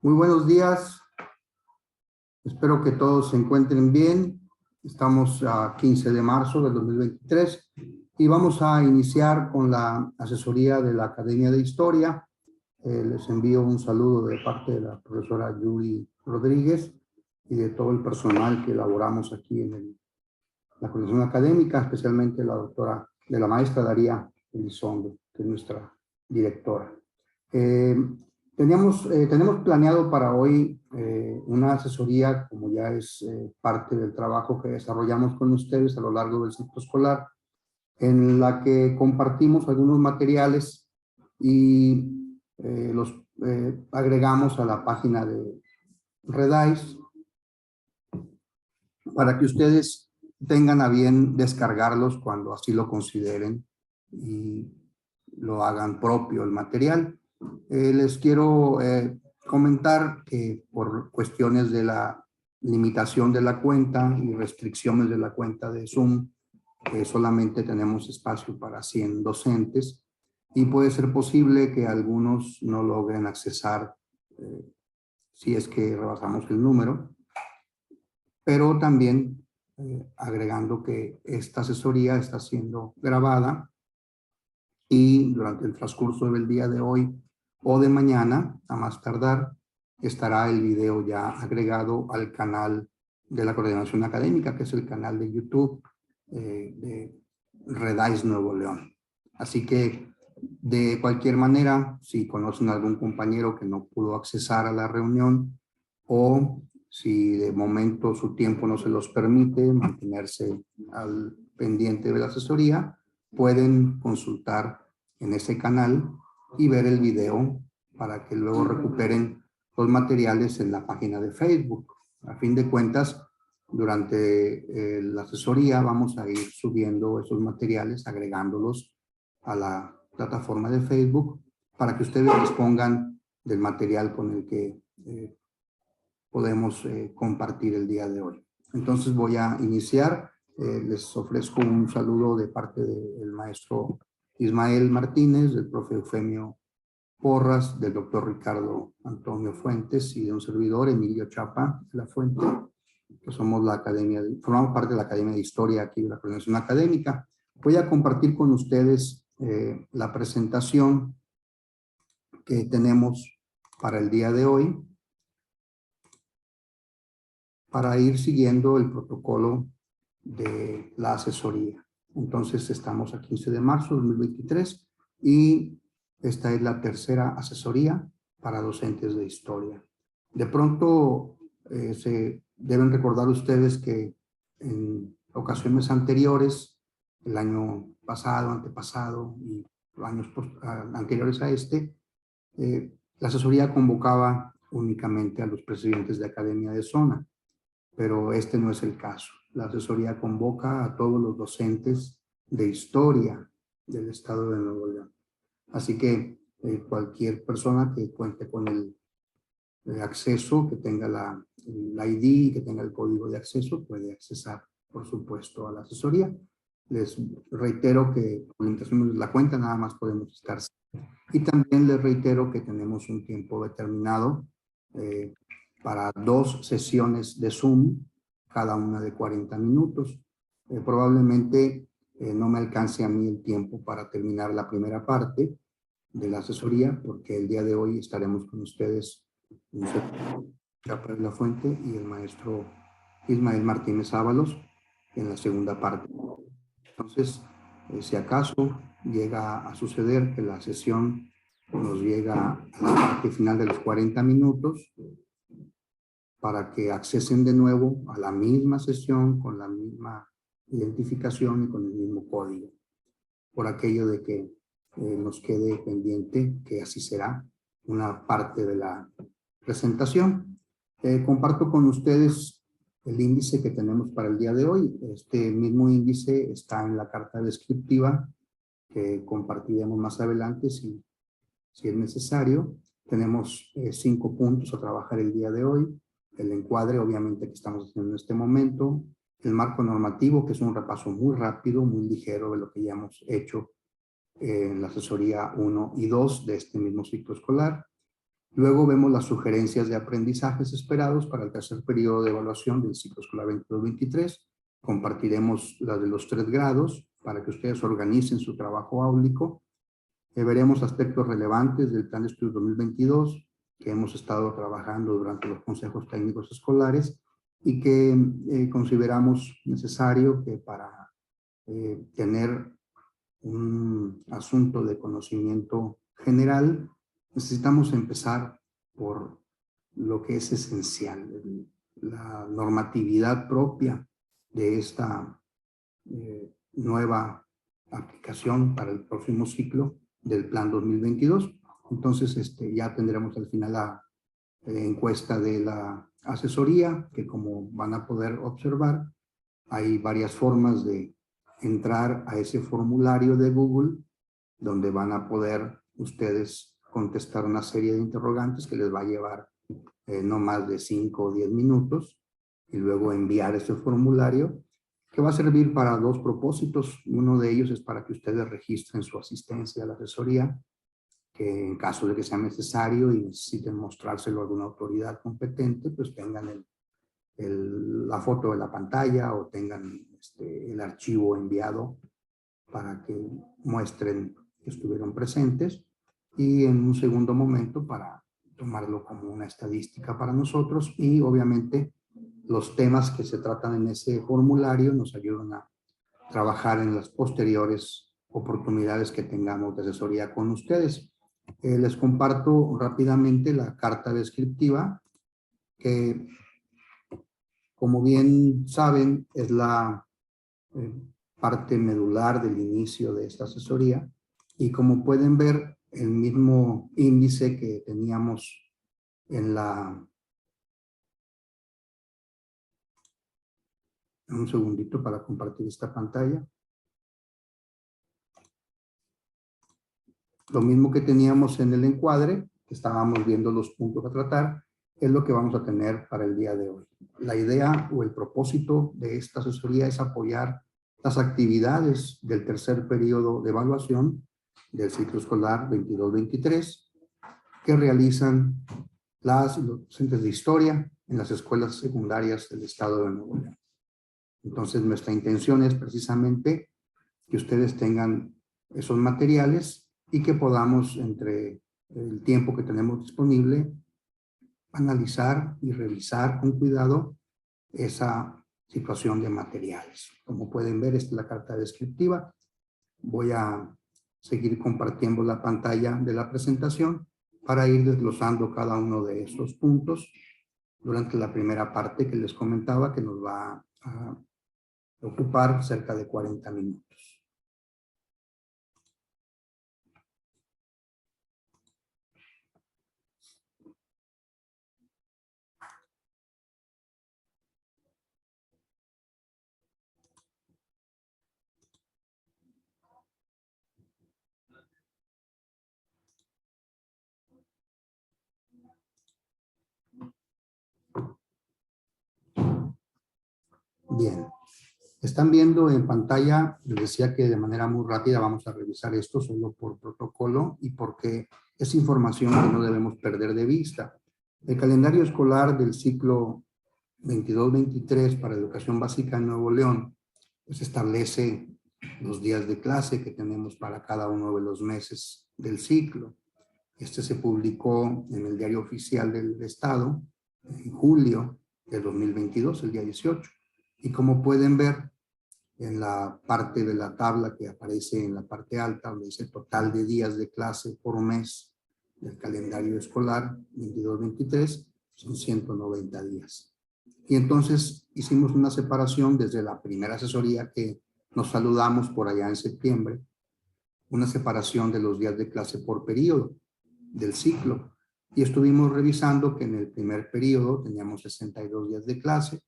Muy buenos días. Espero que todos se encuentren bien. Estamos a 15 de marzo del 2023 y vamos a iniciar con la asesoría de la Academia de Historia. Les envío un saludo de parte de la profesora Yuri Rodríguez y de todo el personal que elaboramos aquí en la coordinación académica, especialmente la maestra Daría Elizondo, que es nuestra directora. Tenemos planeado para hoy una asesoría, como ya es parte del trabajo que desarrollamos con ustedes a lo largo del ciclo escolar, en la que compartimos algunos materiales y los agregamos a la página de Redais para que ustedes tengan a bien descargarlos cuando así lo consideren y lo hagan propio el material. Les quiero comentar que por cuestiones de la limitación de la cuenta y restricciones de la cuenta de Zoom, solamente tenemos espacio para 100 docentes y puede ser posible que algunos no logren accesar si es que rebasamos el número, pero también agregando que esta asesoría está siendo grabada y durante el transcurso del día de hoy o de mañana, a más tardar, estará el video ya agregado al canal de la Coordinación Académica, que es el canal de YouTube de Redais Nuevo León. Así que, de cualquier manera, si conocen a algún compañero que no pudo accesar a la reunión o si de momento su tiempo no se los permite mantenerse al pendiente de la asesoría, pueden consultar en ese canal y ver el video para que luego recuperen los materiales en la página de Facebook. A fin de cuentas, durante la asesoría vamos a ir subiendo esos materiales, agregándolos a la plataforma de Facebook para que ustedes dispongan del material con el que podemos compartir el día de hoy. Entonces voy a iniciar. Les ofrezco un saludo de parte del maestro Ismael Martínez, del profe Eufemio Porras, del doctor Ricardo Antonio Fuentes y de un servidor, Emilio Chapa de la Fuente, que somos formamos parte de la Academia de Historia aquí de la Coordinación Académica. Voy a compartir con ustedes la presentación que tenemos para el día de hoy, para ir siguiendo el protocolo de la asesoría. Entonces estamos a 15 de marzo de 2023 y esta es la tercera asesoría para docentes de historia. De pronto se deben recordar ustedes que en ocasiones anteriores, el año pasado, antepasado y años anteriores a este, la asesoría convocaba únicamente a los presidentes de academia de zona, pero este no es el caso. La asesoría convoca a todos los docentes de historia del estado de Nuevo León. Así que cualquier persona que cuente con el acceso, que tenga la ID, que tenga el código de acceso, puede accesar, por supuesto, a la asesoría. Les reitero que por limitaciones de la cuenta nada más podemos estar. Y también les reitero que tenemos un tiempo determinado para 2 sesiones de Zoom, cada una de 40 minutos. Probablemente no me alcance a mí el tiempo para terminar la primera parte de la asesoría, porque el día de hoy estaremos con ustedes Chapa de la Fuente y el maestro Ismael Martínez Ábalos en la segunda parte. Entonces, si acaso llega a suceder que la sesión nos llega a la parte final de los 40 minutos, para que accesen de nuevo a la misma sesión con la misma identificación y con el mismo código, por aquello de que nos quede pendiente, que así será, una parte de la presentación. Comparto con ustedes el índice que tenemos para el día de hoy. Este mismo índice está en la carta descriptiva que compartiremos más adelante si es necesario. Tenemos 5 puntos a trabajar el día de hoy. El encuadre, obviamente, que estamos haciendo en este momento. El marco normativo, que es un repaso muy rápido, muy ligero de lo que ya hemos hecho en la asesoría 1 y 2 de este mismo ciclo escolar. Luego vemos las sugerencias de aprendizajes esperados para el tercer periodo de evaluación del ciclo escolar 22-23. Compartiremos las de los 3 grados para que ustedes organicen su trabajo áulico. Veremos aspectos relevantes del Plan de Estudios 2022 que hemos estado trabajando durante los consejos técnicos escolares y que consideramos necesario que para tener un asunto de conocimiento general, necesitamos empezar por lo que es esencial, la normatividad propia de esta nueva aplicación para el próximo ciclo del Plan 2022. Entonces, ya tendremos al final la encuesta de la asesoría, que como van a poder observar, hay varias formas de entrar a ese formulario de Google, donde van a poder ustedes contestar una serie de interrogantes que les va a llevar no más de 5 o 10 minutos, y luego enviar ese formulario, que va a servir para 2 propósitos. Uno de ellos es para que ustedes registren su asistencia a la asesoría, que en caso de que sea necesario y necesiten mostrárselo a alguna autoridad competente, pues tengan la foto de la pantalla o tengan el archivo enviado para que muestren que estuvieron presentes, y en un segundo momento para tomarlo como una estadística para nosotros, y obviamente los temas que se tratan en ese formulario nos ayudan a trabajar en las posteriores oportunidades que tengamos de asesoría con ustedes. Les comparto rápidamente la carta descriptiva que, como bien saben, es la parte medular del inicio de esta asesoría, y como pueden ver, el mismo índice que teníamos en un segundito para compartir esta pantalla. Lo mismo que teníamos en el encuadre, que estábamos viendo los puntos a tratar, es lo que vamos a tener para el día de hoy. La idea o el propósito de esta asesoría es apoyar las actividades del tercer periodo de evaluación del ciclo escolar 22-23 que realizan los docentes de historia en las escuelas secundarias del estado de Nuevo León. Entonces, nuestra intención es precisamente que ustedes tengan esos materiales y que podamos, entre el tiempo que tenemos disponible, analizar y revisar con cuidado esa situación de materiales. Como pueden ver, esta es la carta descriptiva. Voy a seguir compartiendo la pantalla de la presentación para ir desglosando cada uno de esos puntos durante la primera parte que les comentaba, que nos va a ocupar cerca de 40 minutos. Bien, están viendo en pantalla, les decía que de manera muy rápida vamos a revisar esto solo por protocolo y porque es información que no debemos perder de vista. El calendario escolar del ciclo 22-23 para educación básica en Nuevo León pues establece los días de clase que tenemos para cada uno de los meses del ciclo. Este se publicó en el Diario Oficial del Estado en julio de 2022, el día 18. Y como pueden ver en la parte de la tabla que aparece en la parte alta, donde dice total de días de clase por mes del calendario escolar 22-23, son 190 días. Y entonces hicimos una separación desde la primera asesoría que nos saludamos por allá en septiembre, una separación de los días de clase por periodo del ciclo. Y estuvimos revisando que en el primer periodo teníamos 62 días de clase,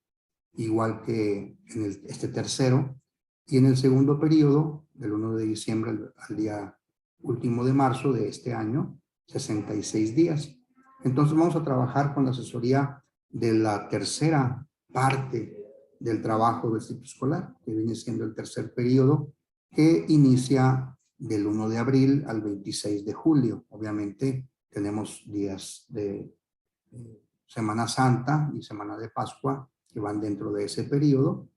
igual que en este tercero, y en el segundo periodo, del 1 de diciembre al día último de marzo de este año, 66 días. Entonces vamos a trabajar con la asesoría de la tercera parte del trabajo del ciclo escolar, que viene siendo el tercer periodo, que inicia del 1 de abril al 26 de julio. Obviamente tenemos días de Semana Santa y Semana de Pascua que van dentro de ese periodo,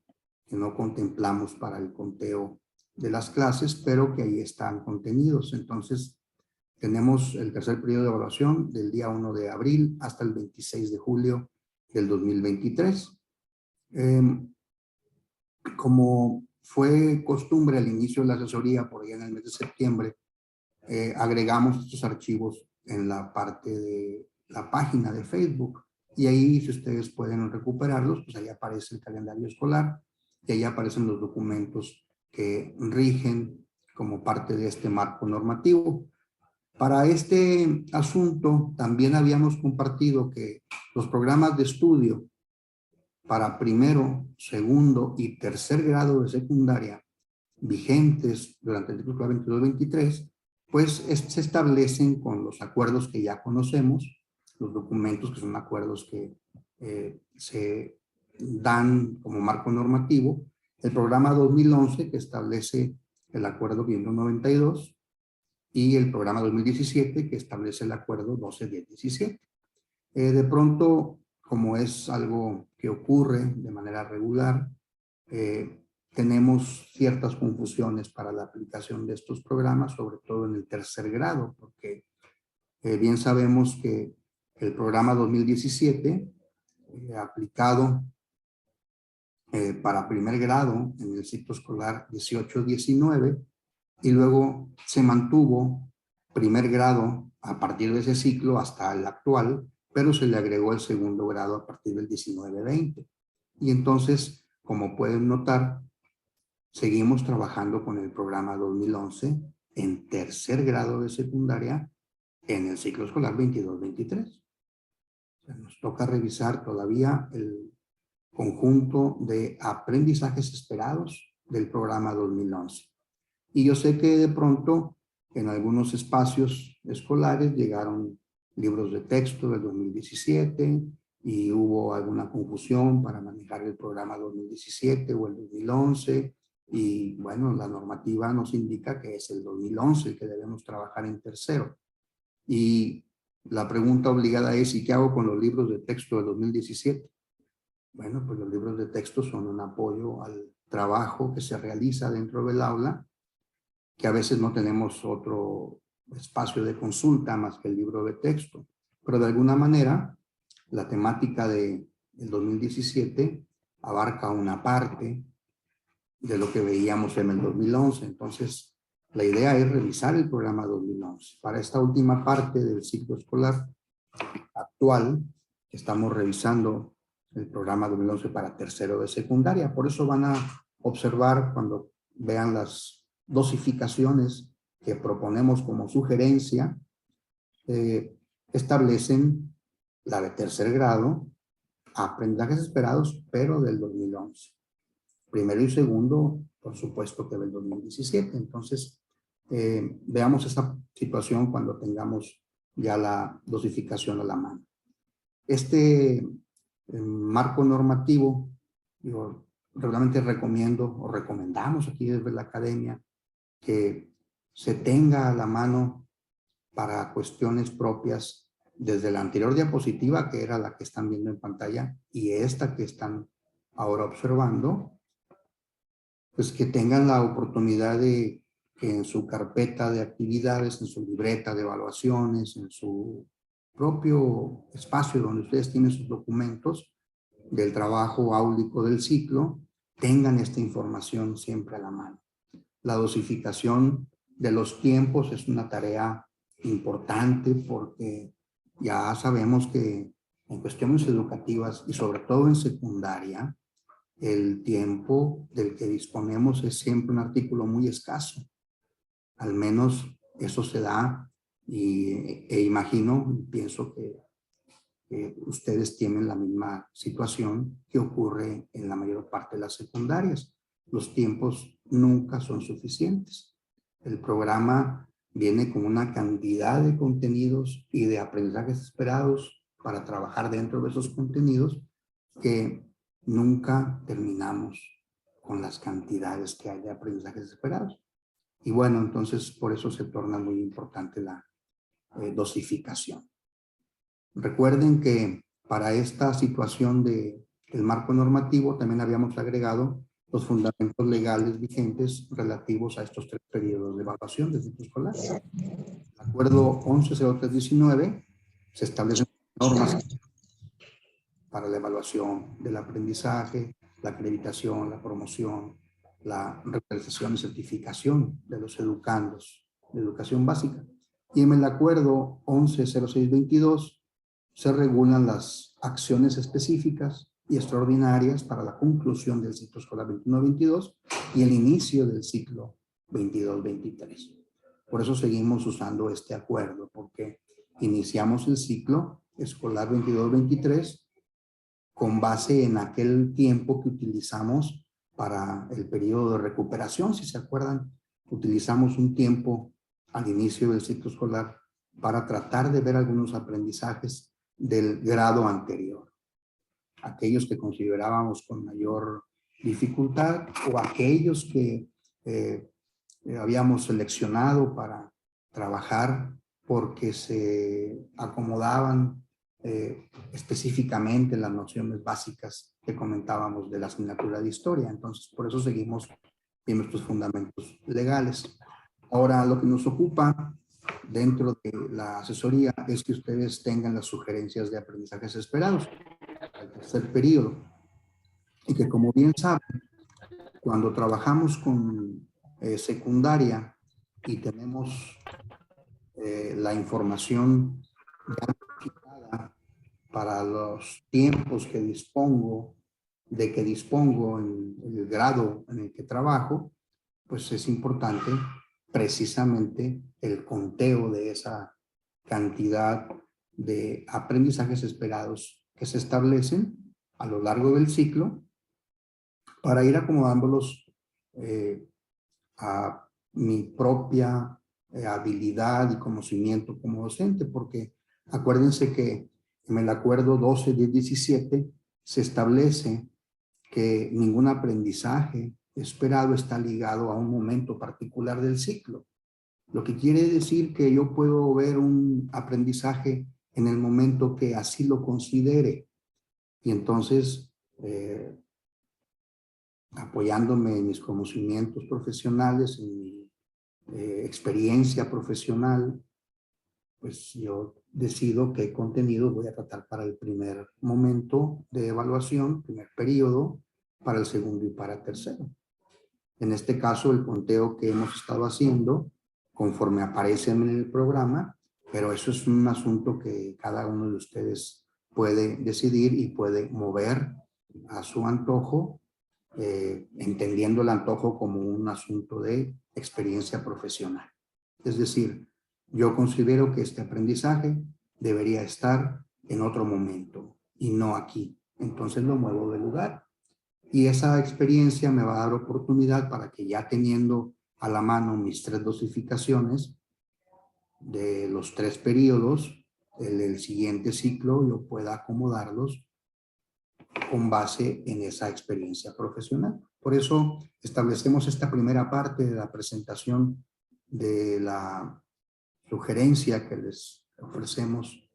que no contemplamos para el conteo de las clases, pero que ahí están contenidos. Entonces, tenemos el tercer periodo de evaluación del día 1 de abril hasta el 26 de julio del 2023. Como fue costumbre al inicio de la asesoría, por allá en el mes de septiembre, agregamos estos archivos en la parte de la página de Facebook. Y ahí, si ustedes pueden recuperarlos, pues ahí aparece el calendario escolar y ahí aparecen los documentos que rigen como parte de este marco normativo. Para este asunto, también habíamos compartido que los programas de estudio para primero, segundo y tercer grado de secundaria vigentes durante el ciclo 22-23, pues se establecen con los acuerdos que ya conocemos, los documentos que son acuerdos que se dan como marco normativo, el programa 2011 que establece el acuerdo 592 y el programa 2017 que establece el acuerdo 12-10-17. De pronto, como es algo que ocurre de manera regular, tenemos ciertas confusiones para la aplicación de estos programas, sobre todo en el tercer grado, porque bien sabemos que el programa 2017, aplicado para primer grado en el ciclo escolar 18-19, y luego se mantuvo primer grado a partir de ese ciclo hasta el actual, pero se le agregó el segundo grado a partir del 19-20. Y entonces, como pueden notar, seguimos trabajando con el programa 2011 en tercer grado de secundaria en el ciclo escolar 22-23. O sea, nos toca revisar todavía el conjunto de aprendizajes esperados del programa 2011. Y yo sé que de pronto en algunos espacios escolares llegaron libros de texto del 2017 y hubo alguna confusión para manejar el programa 2017 o el 2011. Y bueno, la normativa nos indica que es el 2011 el que debemos trabajar en tercero. Y la pregunta obligada es, ¿y qué hago con los libros de texto del 2017? Bueno, pues los libros de texto son un apoyo al trabajo que se realiza dentro del aula, que a veces no tenemos otro espacio de consulta más que el libro de texto. Pero de alguna manera, la temática del 2017 abarca una parte de lo que veíamos en el 2011. Entonces, la idea es revisar el programa 2011. Para esta última parte del ciclo escolar actual, estamos revisando el programa 2011 para tercero de secundaria. Por eso van a observar cuando vean las dosificaciones que proponemos como sugerencia, establecen la de tercer grado, aprendizajes esperados, pero del 2011. Primero y segundo, por supuesto que del 2017. Entonces, veamos esta situación cuando tengamos ya la dosificación a la mano. Este marco normativo, yo realmente recomiendo o recomendamos aquí desde la academia que se tenga a la mano para cuestiones propias desde la anterior diapositiva, que era la que están viendo en pantalla, y esta que están ahora observando, pues que tengan la oportunidad de que en su carpeta de actividades, en su libreta de evaluaciones, en su propio espacio donde ustedes tienen sus documentos del trabajo áulico del ciclo, tengan esta información siempre a la mano. La dosificación de los tiempos es una tarea importante porque ya sabemos que en cuestiones educativas y sobre todo en secundaria, el tiempo del que disponemos es siempre un artículo muy escaso. Al menos eso se da e imagino, pienso que ustedes tienen la misma situación que ocurre en la mayor parte de las secundarias. Los tiempos nunca son suficientes. El programa viene con una cantidad de contenidos y de aprendizajes esperados para trabajar dentro de esos contenidos que nunca terminamos con las cantidades que hay de aprendizajes esperados. Y bueno, entonces por eso se torna muy importante la dosificación. Recuerden que para esta situación del marco normativo también habíamos agregado los fundamentos legales vigentes relativos a estos 3 periodos de evaluación del ciclo escolar. El acuerdo 110319 se establecen normas para la evaluación del aprendizaje, la acreditación, la promoción, la realización y certificación de los educandos de educación básica. Y en el acuerdo 110622 se regulan las acciones específicas y extraordinarias para la conclusión del ciclo escolar 21-22 y el inicio del ciclo 22-23. Por eso seguimos usando este acuerdo, porque iniciamos el ciclo escolar 22-23 con base en aquel tiempo que utilizamos para el periodo de recuperación. Si se acuerdan, utilizamos un tiempo al inicio del ciclo escolar para tratar de ver algunos aprendizajes del grado anterior. Aquellos que considerábamos con mayor dificultad o aquellos que habíamos seleccionado para trabajar porque se acomodaban específicamente las nociones básicas que comentábamos de la asignatura de historia. Entonces, por eso seguimos viendo estos fundamentos legales. Ahora, lo que nos ocupa dentro de la asesoría es que ustedes tengan las sugerencias de aprendizajes esperados al tercer periodo. Y que, como bien saben, cuando trabajamos con secundaria y tenemos la información ya para los tiempos que dispongo, en el grado en el que trabajo, pues es importante precisamente el conteo de esa cantidad de aprendizajes esperados que se establecen a lo largo del ciclo para ir acomodándolos a mi propia habilidad y conocimiento como docente, porque acuérdense que en el acuerdo 12-10-17 se establece que ningún aprendizaje esperado está ligado a un momento particular del ciclo. Lo que quiere decir que yo puedo ver un aprendizaje en el momento que así lo considere. Y entonces, apoyándome en mis conocimientos profesionales, en mi experiencia profesional, pues yo decido qué contenido voy a tratar para el primer momento de evaluación, primer periodo, para el segundo y para el tercero. En este caso, el conteo que hemos estado haciendo, conforme aparece en el programa, pero eso es un asunto que cada uno de ustedes puede decidir y puede mover a su antojo, entendiendo el antojo como un asunto de experiencia profesional. Es decir, yo considero que este aprendizaje debería estar en otro momento y no aquí. Entonces lo muevo de lugar. Y esa experiencia me va a dar oportunidad para que, ya teniendo a la mano mis 3 dosificaciones de los 3 periodos, el siguiente ciclo yo pueda acomodarlos con base en esa experiencia profesional. Por eso establecemos esta primera parte de la presentación de la sugerencia que les ofrecemos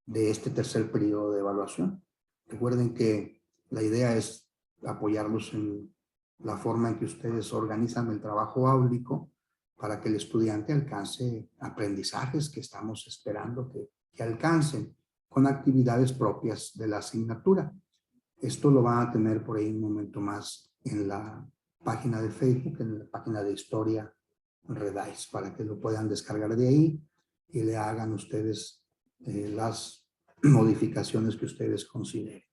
de este tercer periodo de evaluación. Recuerden que la idea es apoyarlos en la forma en que ustedes organizan el trabajo áulico para que el estudiante alcance aprendizajes que estamos esperando que alcancen con actividades propias de la asignatura. Esto lo van a tener por ahí un momento más en la página de Facebook, en la página de Historia Redais, para que lo puedan descargar de ahí y le hagan ustedes las modificaciones que ustedes consideren.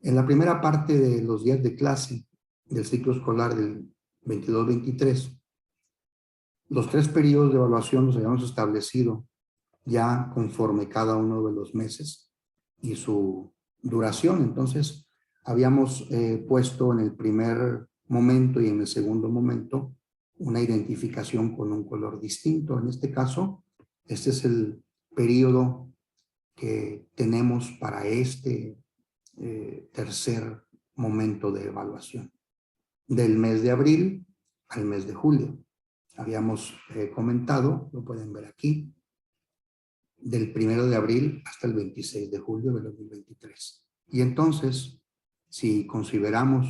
En la primera parte de los días de clase del ciclo escolar del 22-23, los 3 periodos de evaluación los habíamos establecido ya conforme cada uno de los meses y su duración. Entonces, habíamos puesto en el primer momento y en el segundo momento una identificación con un color distinto. En este caso, este es el periodo que tenemos para este tercer momento de evaluación, del mes de abril al mes de julio. Habíamos comentado, lo pueden ver aquí, del 1 de abril hasta el 26 de julio de 2023. Y entonces, si consideramos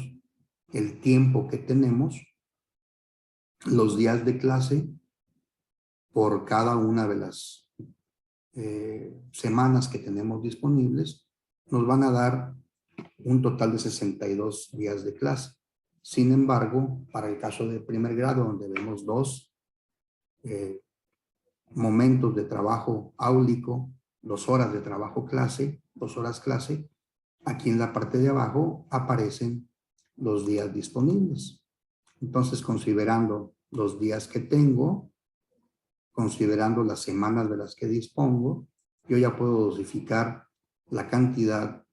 el tiempo que tenemos, los días de clase por cada una de las semanas que tenemos disponibles, nos van a dar un total de 62 días de clase. Sin embargo, para el caso de primer grado, donde vemos dos momentos de trabajo áulico, 2 horas de trabajo clase, 2 horas clase, aquí en la parte de abajo aparecen los días disponibles. Entonces, considerando los días que tengo, considerando las semanas de las que dispongo, yo ya puedo dosificar la cantidad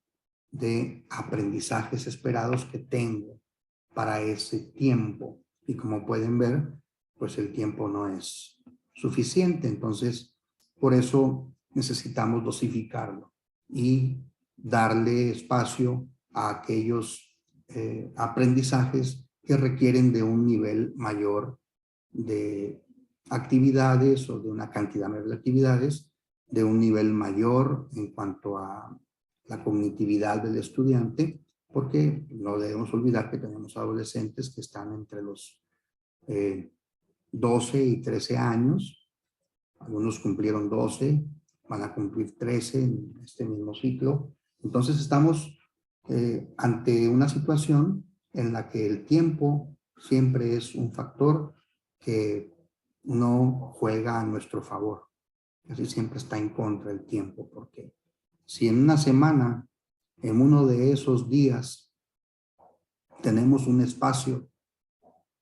de aprendizajes esperados que tengo para ese tiempo. Y como pueden ver, pues el tiempo no es suficiente. Entonces, por eso necesitamos dosificarlo y darle espacio a aquellos aprendizajes que requieren de un nivel mayor de actividades o de una cantidad mayor de actividades, de un nivel mayor en cuanto a la cognitividad del estudiante, porque no debemos olvidar que tenemos adolescentes que están entre los 12 y 13 años, algunos cumplieron 12, van a cumplir 13 en este mismo ciclo. Entonces estamos ante una situación en la que el tiempo siempre es un factor que no juega a nuestro favor. Casi siempre está en contra del tiempo, porque si en una semana, en uno de esos días, tenemos un espacio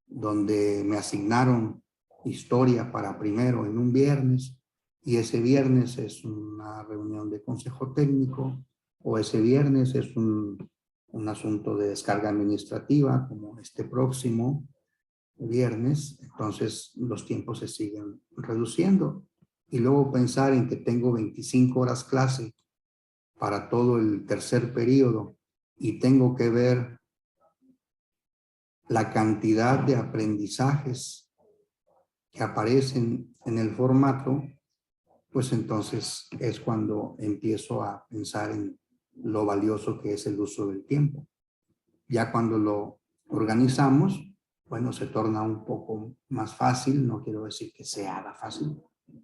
donde me asignaron historia para primero en un viernes, y ese viernes es una reunión de consejo técnico, o ese viernes es un asunto de descarga administrativa, como este próximo viernes, entonces los tiempos se siguen reduciendo. Y luego pensar en que tengo 25 horas clase para todo el tercer periodo y tengo que ver la cantidad de aprendizajes que aparecen en el formato, pues entonces es cuando empiezo a pensar en lo valioso que es el uso del tiempo. Ya cuando lo organizamos, bueno, se torna un poco más fácil, no quiero decir que se haga fácil,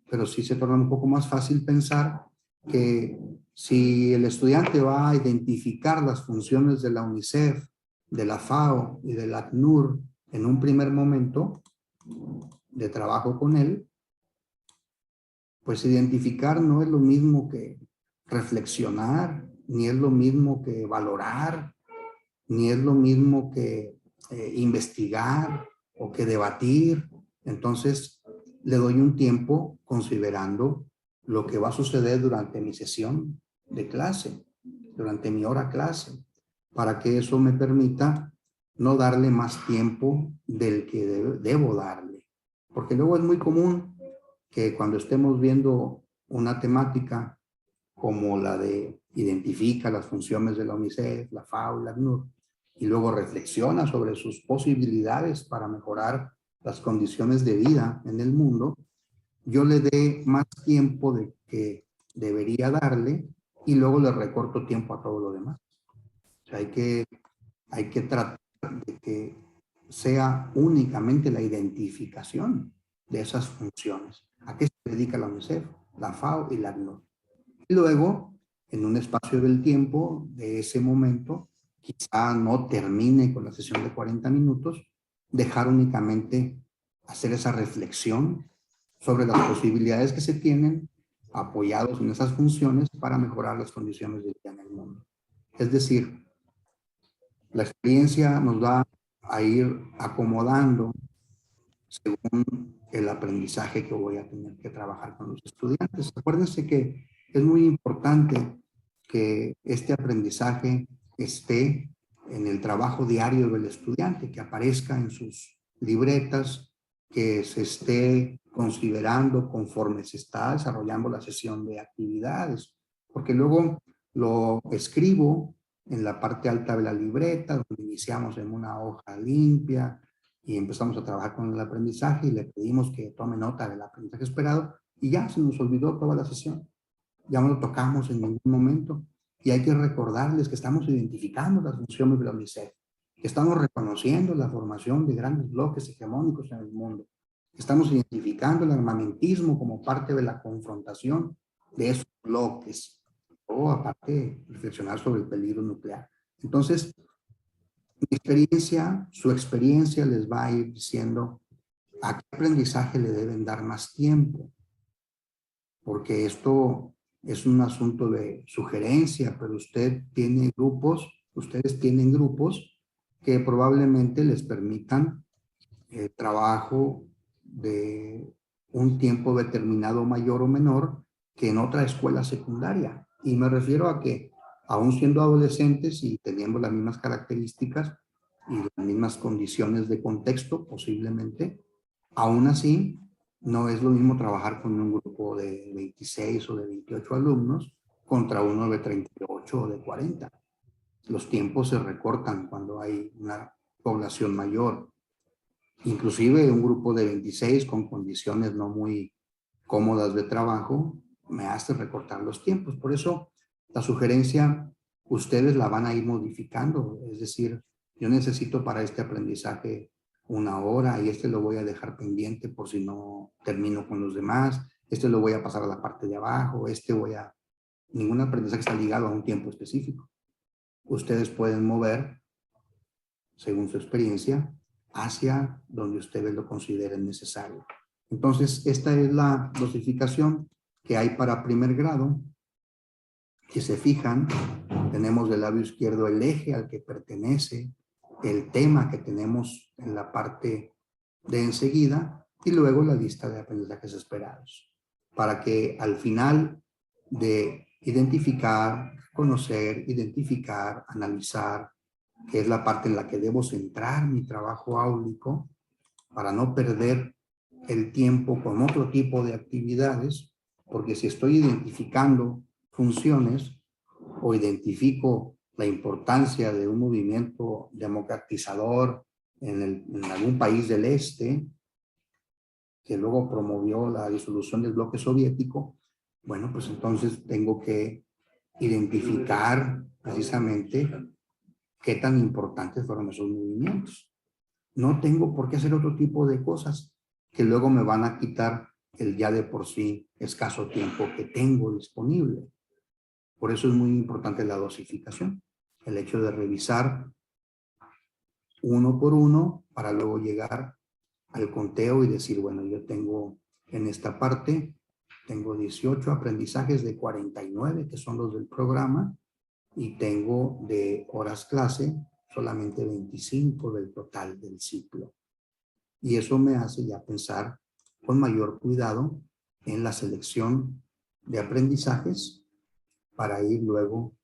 pero sí se torna un poco más fácil pensar que si el estudiante va a identificar las funciones de la UNICEF, de la FAO y del ACNUR en un primer momento de trabajo con él, pues identificar no es lo mismo que reflexionar, ni es lo mismo que valorar, ni es lo mismo que investigar o que debatir. Entonces, le doy un tiempo considerando lo que va a suceder durante mi sesión de clase, durante mi hora clase, para que eso me permita no darle más tiempo del que debo darle. Porque luego es muy común que cuando estemos viendo una temática como la de identifica las funciones de la UNICEF, la FAO, la ACNUR, y luego reflexiona sobre sus posibilidades para mejorar las condiciones de vida en el mundo, yo le dé más tiempo de que debería darle y luego le recorto tiempo a todo lo demás. O sea, hay que tratar de que sea únicamente la identificación de esas funciones. ¿A qué se dedica la UNICEF, la FAO y la ACNUR? Y luego, en un espacio del tiempo de ese momento, quizá no termine con la sesión de 40 minutos, dejar únicamente hacer esa reflexión sobre las posibilidades que se tienen apoyados en esas funciones para mejorar las condiciones de vida en el mundo. Es decir, la experiencia nos va a ir acomodando según el aprendizaje que voy a tener que trabajar con los estudiantes. Acuérdense que es muy importante que este aprendizaje esté en el trabajo diario del estudiante, que aparezca en sus libretas, que se esté considerando conforme se está desarrollando la sesión de actividades, porque luego lo escribo en la parte alta de la libreta, donde iniciamos en una hoja limpia, y empezamos a trabajar con el aprendizaje y le pedimos que tome nota del aprendizaje esperado y ya se nos olvidó toda la sesión. ya no lo tocamos en ningún momento. Y hay que recordarles que estamos identificando las funciones de la UNICEF, que estamos reconociendo la formación de grandes bloques hegemónicos en el mundo, que estamos identificando el armamentismo como parte de la confrontación de esos bloques, o aparte reflexionar sobre el peligro nuclear. Entonces, mi experiencia, su experiencia les va a ir diciendo a qué aprendizaje le deben dar más tiempo, porque esto es un asunto de sugerencia, pero ustedes tienen grupos que probablemente les permitan trabajo de un tiempo determinado mayor o menor que en otra escuela secundaria. Y me refiero a que, aún siendo adolescentes y teniendo las mismas características y las mismas condiciones de contexto, posiblemente, aún así, no es lo mismo trabajar con un grupo de 26 o de 28 alumnos contra uno de 38 o de 40. Los tiempos se recortan cuando hay una población mayor. Inclusive un grupo de 26 con condiciones no muy cómodas de trabajo me hace recortar los tiempos. Por eso la sugerencia, ustedes la van a ir modificando. Es decir, yo necesito para este aprendizaje 1 hora y este lo voy a dejar pendiente por si no termino con los demás. Este lo voy a pasar a la parte de abajo. Ningún aprendizaje está ligado a un tiempo específico. Ustedes pueden mover, según su experiencia, hacia donde ustedes lo consideren necesario. Entonces, esta es la dosificación que hay para primer grado. Si se fijan, tenemos del lado izquierdo el eje al que pertenece el tema que tenemos en la parte de enseguida y luego la lista de aprendizajes esperados. Para que al final de identificar, conocer, identificar, analizar, que es la parte en la que debo centrar mi trabajo áulico para no perder el tiempo con otro tipo de actividades, porque si estoy identificando funciones o identifico la importancia de un movimiento democratizador en algún país del este, que luego promovió la disolución del bloque soviético, bueno, pues entonces tengo que identificar precisamente qué tan importantes fueron esos movimientos. No tengo por qué hacer otro tipo de cosas que luego me van a quitar el ya de por sí escaso tiempo que tengo disponible. Por eso es muy importante la dosificación, el hecho de revisar uno por uno para luego llegar al conteo y decir, bueno, yo tengo en esta parte, tengo 18 aprendizajes de 49, que son los del programa, y tengo de horas clase solamente 25 del total del ciclo. Y eso me hace ya pensar con mayor cuidado en la selección de aprendizajes para ir luego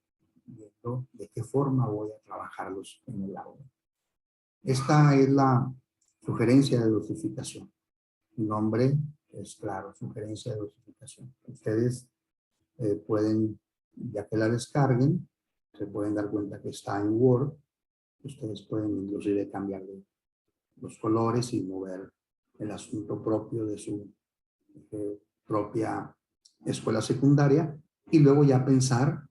viendo de qué forma voy a trabajarlos en el aula. Esta es la sugerencia de dosificación. El nombre es claro, sugerencia de dosificación. Ustedes pueden, ya que la descarguen, se pueden dar cuenta que está en Word. Ustedes pueden inclusive cambiar los colores y mover el asunto propio de su propia escuela secundaria y luego ya pensar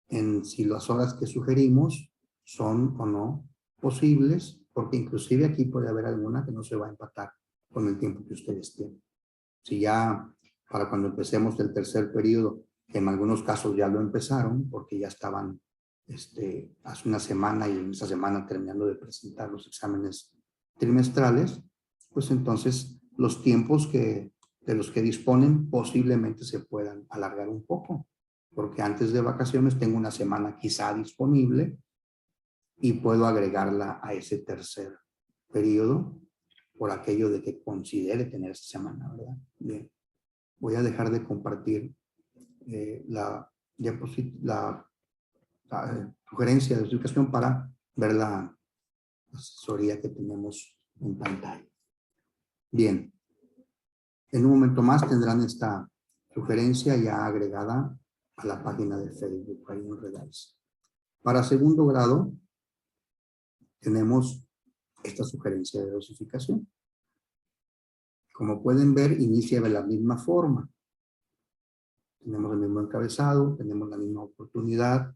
en si las horas que sugerimos son o no posibles, porque inclusive aquí puede haber alguna que no se va a empatar con el tiempo que ustedes tienen. Si ya para cuando empecemos el tercer periodo, que en algunos casos ya lo empezaron, porque ya estaban hace una semana y en esa semana terminando de presentar los exámenes trimestrales, pues entonces los tiempos de los que disponen posiblemente se puedan alargar un poco, porque antes de vacaciones tengo una semana quizá disponible y puedo agregarla a ese tercer periodo por aquello de que considere tener esa semana, ¿verdad? Bien, voy a dejar de compartir la sugerencia de explicación para ver la asesoría que tenemos en pantalla. Bien, en un momento más tendrán esta sugerencia ya agregada a la página de Facebook, ahí en Redais. Para segundo grado, tenemos esta sugerencia de dosificación. Como pueden ver, inicia de la misma forma. tenemos el mismo encabezado, tenemos la misma oportunidad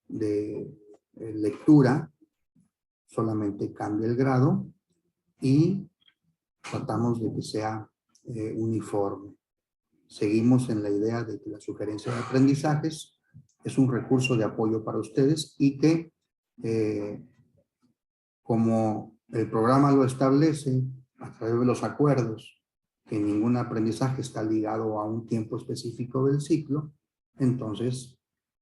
de lectura, solamente cambia el grado y tratamos de que sea uniforme. Seguimos en la idea de que la sugerencia de aprendizajes es un recurso de apoyo para ustedes y que como el programa lo establece a través de los acuerdos, que ningún aprendizaje está ligado a un tiempo específico del ciclo, entonces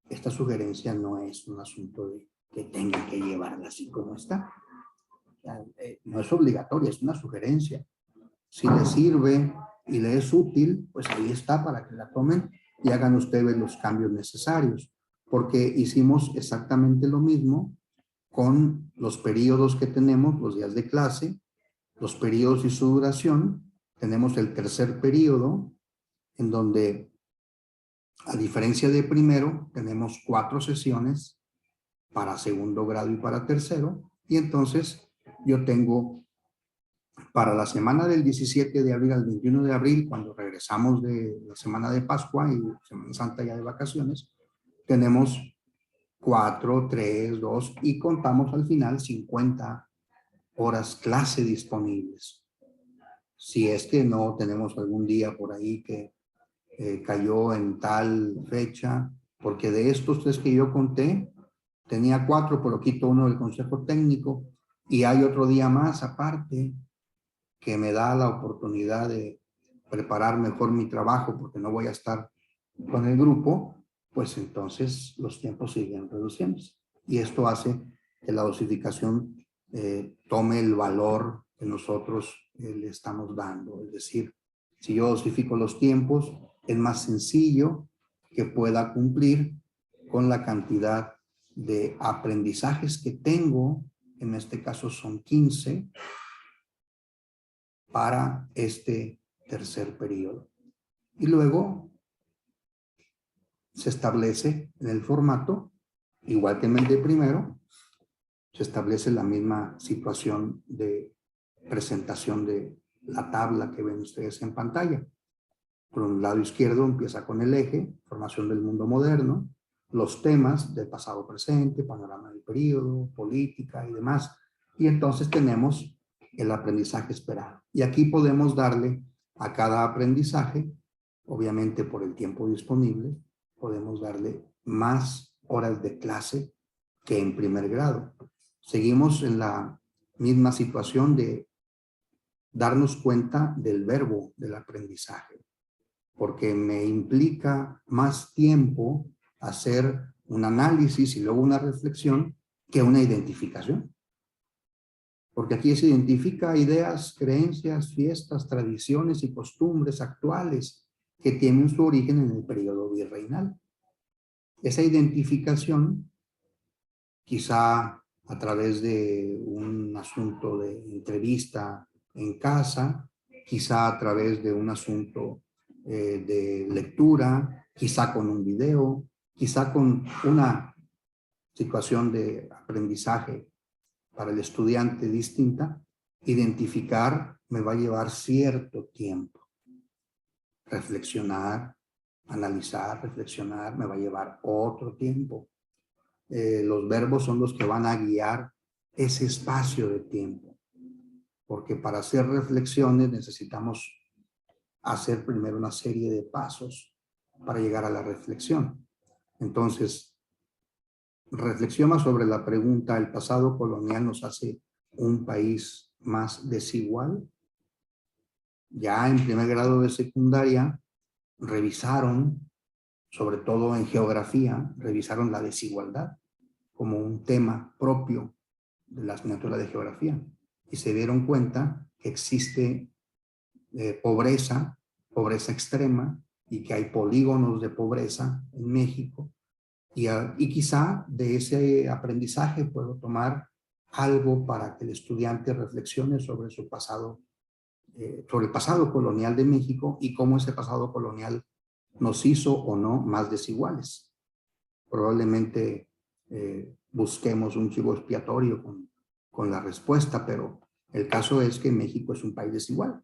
esta sugerencia no es un asunto de que tengan que llevarla así como está. No es obligatoria, es una sugerencia. Si les sirve y les es útil, pues ahí está para que la tomen y hagan ustedes los cambios necesarios. Porque hicimos exactamente lo mismo con los periodos que tenemos, los días de clase, los periodos y su duración. Tenemos el tercer periodo, en donde, a diferencia de primero, tenemos 4 sesiones para segundo grado y para tercero. Y entonces yo tengo para la semana del 17 de abril al 21 de abril, cuando regresamos de la semana de Pascua y Semana Santa ya de vacaciones, tenemos 4, 3, 2 y contamos al final 50 horas clase disponibles. Si es que no tenemos algún día por ahí que cayó en tal fecha, porque de estos 3 que yo conté, tenía 4, pero quito uno del consejo técnico y hay otro día más aparte que me da la oportunidad de preparar mejor mi trabajo porque no voy a estar con el grupo, pues entonces los tiempos siguen reduciéndose. Y esto hace que la dosificación tome el valor que nosotros le estamos dando. Es decir, si yo dosifico los tiempos, es más sencillo que pueda cumplir con la cantidad de aprendizajes que tengo, en este caso son 15, para este tercer periodo. Y luego se establece en el formato, igual que en el de primero, se establece la misma situación de presentación de la tabla que ven ustedes en pantalla. Por un lado izquierdo empieza con el eje, formación del mundo moderno, los temas del pasado presente, panorama del periodo, política y demás. Y entonces tenemos el aprendizaje esperado. Y aquí podemos darle a cada aprendizaje, obviamente por el tiempo disponible, podemos darle más horas de clase que en primer grado. Seguimos en la misma situación de darnos cuenta del verbo del aprendizaje, porque me implica más tiempo hacer un análisis y luego una reflexión que una identificación. Porque aquí se identifica ideas, creencias, fiestas, tradiciones y costumbres actuales que tienen su origen en el periodo virreinal. Esa identificación, quizá a través de un asunto de entrevista en casa, quizá a través de un asunto de lectura, quizá con un video, quizá con una situación de aprendizaje para el estudiante distinta, identificar me va a llevar cierto tiempo. Reflexionar, analizar, reflexionar, me va a llevar otro tiempo. Los verbos son los que van a guiar ese espacio de tiempo. Porque para hacer reflexiones necesitamos hacer primero una serie de pasos para llegar a la reflexión. Entonces, reflexiona sobre la pregunta, ¿el pasado colonial nos hace un país más desigual? Ya en primer grado de secundaria revisaron, sobre todo en geografía, revisaron la desigualdad como un tema propio de la asignatura de geografía y se dieron cuenta que existe pobreza extrema y que hay polígonos de pobreza en México y quizá de ese aprendizaje puedo tomar algo para que el estudiante reflexione sobre su pasado, sobre el pasado colonial de México y cómo ese pasado colonial nos hizo o no más desiguales. Probablemente busquemos un chivo expiatorio con la respuesta, pero el caso es que México es un país desigual.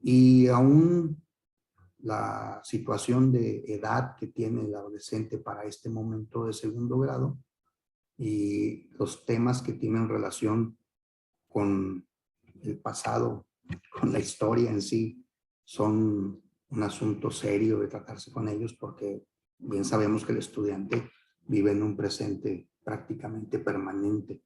Y aún la situación de edad que tiene el adolescente para este momento de segundo grado y los temas que tienen relación con el pasado, con la historia en sí, son un asunto serio de tratarse con ellos porque bien sabemos que el estudiante vive en un presente prácticamente permanente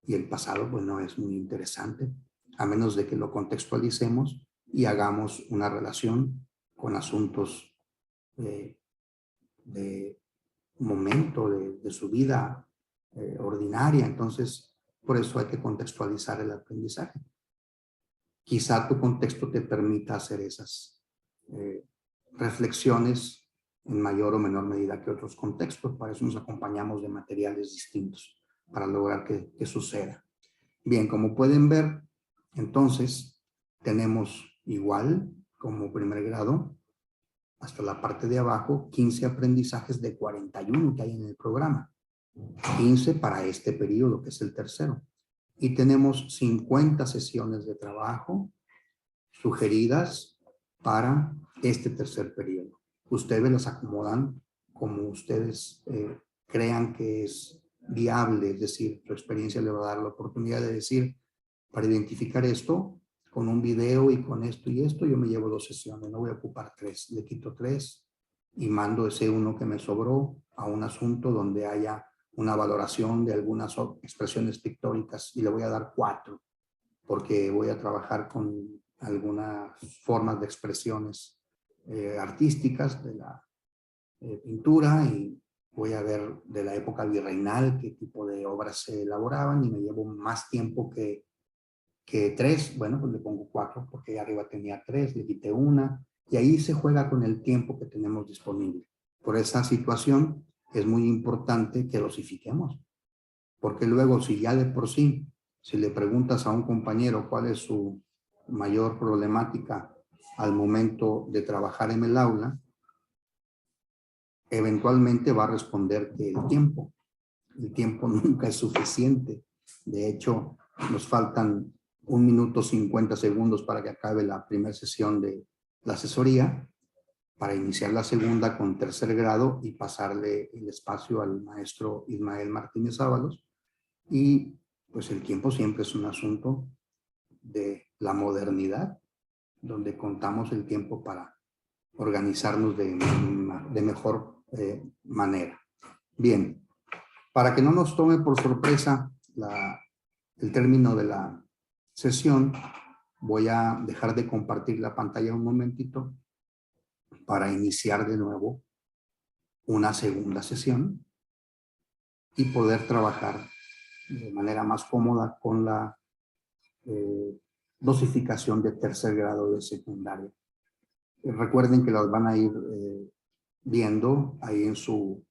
y el pasado pues no es muy interesante, a menos de que lo contextualicemos y hagamos una relación con asuntos de momento de su vida ordinaria. Entonces, por eso hay que contextualizar el aprendizaje. Quizá tu contexto te permita hacer esas reflexiones en mayor o menor medida que otros contextos. Para eso nos acompañamos de materiales distintos para lograr que suceda. Bien, como pueden ver, entonces tenemos igual como primer grado hasta la parte de abajo 15 aprendizajes de 41 que hay en el programa. 15 para este periodo, que es el tercero. Y tenemos 50 sesiones de trabajo sugeridas para este tercer periodo. Ustedes las acomodan como ustedes crean que es viable, es decir, tu experiencia le va a dar la oportunidad de decir, para identificar esto, con un video y con esto y esto, yo me llevo 2 sesiones, no voy a ocupar 3, le quito 3 y mando ese uno que me sobró a un asunto donde haya una valoración de algunas expresiones pictóricas y le voy a dar 4, porque voy a trabajar con algunas formas de expresiones artísticas de la pintura y voy a ver de la época virreinal qué tipo de obras se elaboraban y me llevo más tiempo que 3, bueno, pues le pongo 4 porque ahí arriba tenía 3, le quité una y ahí se juega con el tiempo que tenemos disponible. Por esa situación es muy importante que dosifiquemos, porque luego si ya de por sí, si le preguntas a un compañero cuál es su mayor problemática al momento de trabajar en el aula, eventualmente va a responder que el tiempo nunca es suficiente. De hecho, nos faltan 1 minuto 50 segundos para que acabe la primera sesión de la asesoría, para iniciar la segunda con tercer grado y pasarle el espacio al maestro Ismael Martínez Ábalos. Y pues el tiempo siempre es un asunto de la modernidad, donde contamos el tiempo para organizarnos de mejor manera. Bien, para que no nos tome por sorpresa el término de la sesión, voy a dejar de compartir la pantalla un momentito para iniciar de nuevo una segunda sesión y poder trabajar de manera más cómoda con la dosificación de tercer grado de secundaria. Recuerden que las van a ir viendo ahí en su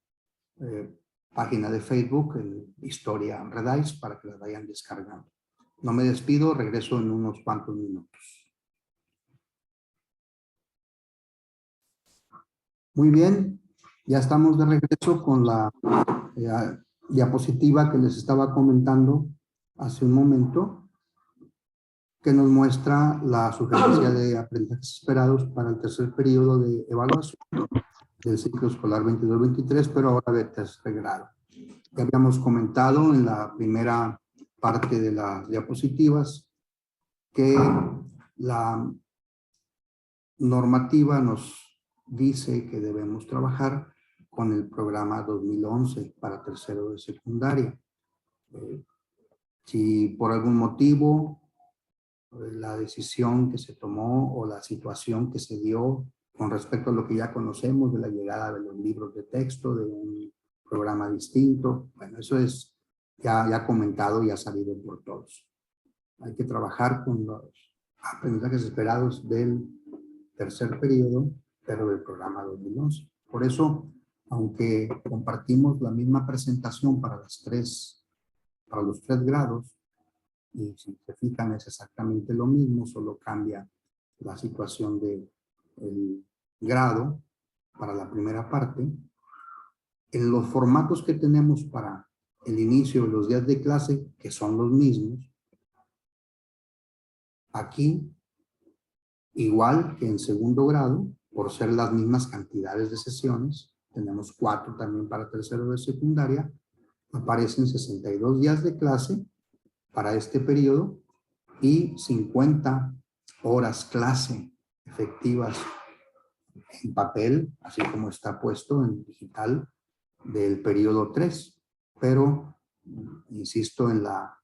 página de Facebook, en Historia Redais, para que las vayan descargando. No me despido, regreso en unos cuantos minutos. Muy bien, ya estamos de regreso con la diapositiva que les estaba comentando hace un momento, que nos muestra la sugerencia de aprendizajes esperados para el tercer periodo de evaluación del ciclo escolar 22-23, pero ahora de tercer grado. Ya habíamos comentado en la primera parte de las diapositivas que la normativa nos dice que debemos trabajar con el programa 2011 para tercero de secundaria. Si por algún motivo la decisión que se tomó o la situación que se dio con respecto a lo que ya conocemos de la llegada de los libros de texto, de un programa distinto, bueno, eso es ya comentado y ha salido por todos. Hay que trabajar con los aprendizajes esperados del tercer periodo, pero del programa 2011. Por eso, aunque compartimos la misma presentación para los 3 grados, y si se fijan es exactamente lo mismo, solo cambia la situación del grado para la primera parte. En los formatos que tenemos para el inicio de los días de clase, que son los mismos, aquí, igual que en segundo grado, por ser las mismas cantidades de sesiones, tenemos 4 también para tercero de secundaria, aparecen 62 días de clase para este periodo y 50 horas clase efectivas en papel, así como está puesto en digital, del periodo 3. Pero, insisto en la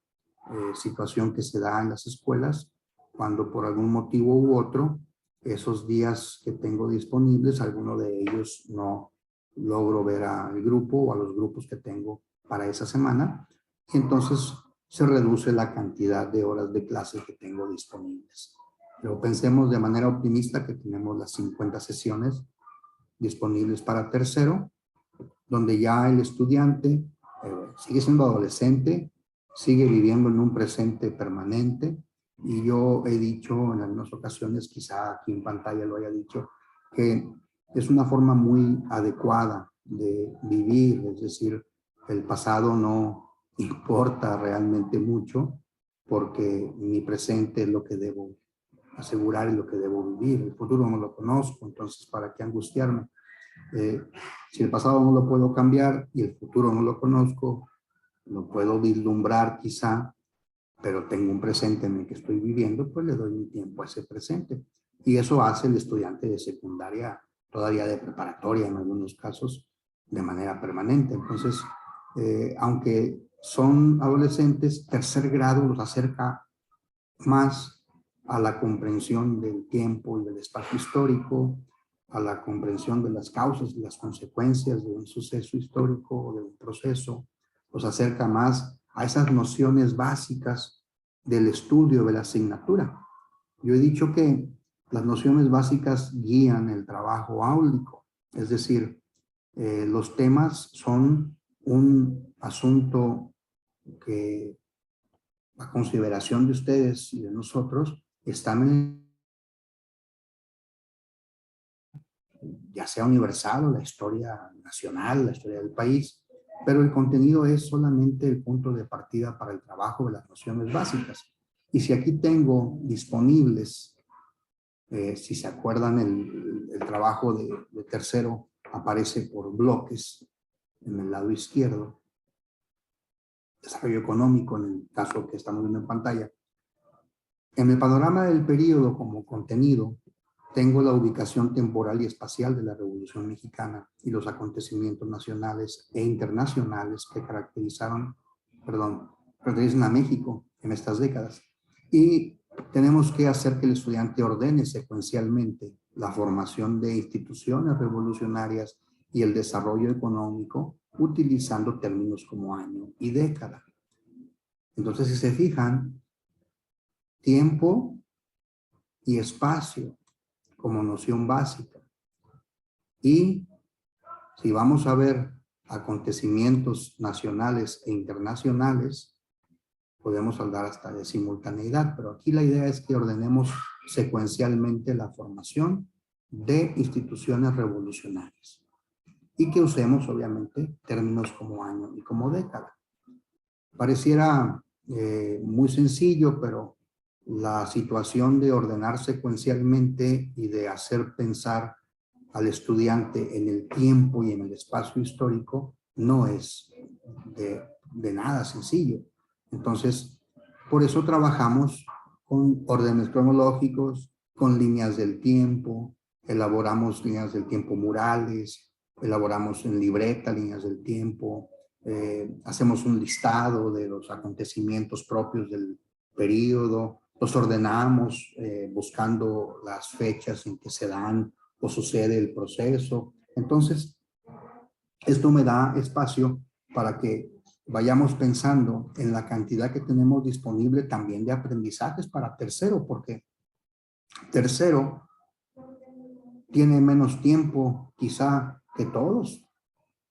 situación que se da en las escuelas, cuando por algún motivo u otro, esos días que tengo disponibles, alguno de ellos no logro ver al grupo o a los grupos que tengo para esa semana, y entonces se reduce la cantidad de horas de clase que tengo disponibles. Pero pensemos de manera optimista que tenemos las 50 sesiones disponibles para tercero, donde ya el estudiante sigue siendo adolescente, sigue viviendo en un presente permanente, y yo he dicho en algunas ocasiones, quizá aquí en pantalla lo haya dicho, que es una forma muy adecuada de vivir, es decir, el pasado no importa realmente mucho, porque mi presente es lo que debo asegurar y lo que debo vivir. El futuro no lo conozco, entonces ¿para qué angustiarme? Si el pasado no lo puedo cambiar y el futuro no lo conozco, lo puedo vislumbrar quizá, pero tengo un presente en el que estoy viviendo, pues le doy un tiempo a ese presente. Y eso hace el estudiante de secundaria, todavía de preparatoria en algunos casos, de manera permanente. Entonces, aunque son adolescentes, tercer grado los acerca más a la comprensión del tiempo y del espacio histórico, a la comprensión de las causas y las consecuencias de un suceso histórico o de un proceso, los acerca más a esas nociones básicas del estudio de la asignatura. Yo he dicho que las nociones básicas guían el trabajo áulico, es decir, los temas son un asunto que a consideración de ustedes y de nosotros están ya sea universal o la historia nacional, la historia del país, pero el contenido es solamente el punto de partida para el trabajo de las nociones básicas. Y si aquí tengo disponibles, si se acuerdan, el trabajo de tercero aparece por bloques en el lado izquierdo, desarrollo económico en el caso que estamos viendo en pantalla. En el panorama del periodo como contenido, tengo la ubicación temporal y espacial de la Revolución Mexicana y los acontecimientos nacionales e internacionales que caracterizan a México en estas décadas. Y tenemos que hacer que el estudiante ordene secuencialmente la formación de instituciones revolucionarias y el desarrollo económico utilizando términos como año y década. Entonces, si se fijan, tiempo y espacio como noción básica. Y si vamos a ver acontecimientos nacionales e internacionales, podemos hablar hasta de simultaneidad, pero aquí la idea es que ordenemos secuencialmente la formación de instituciones revolucionarias y que usemos obviamente términos como año y como década. Pareciera muy sencillo, pero la situación de ordenar secuencialmente y de hacer pensar al estudiante en el tiempo y en el espacio histórico no es de nada sencillo. Entonces, por eso trabajamos con órdenes cronológicos, con líneas del tiempo, elaboramos líneas del tiempo murales, elaboramos en libreta líneas del tiempo, hacemos un listado de los acontecimientos propios del periodo, los ordenamos buscando las fechas en que se dan o sucede el proceso. Entonces, esto me da espacio para que vayamos pensando en la cantidad que tenemos disponible también de aprendizajes para tercero, porque tercero tiene menos tiempo quizá que todos.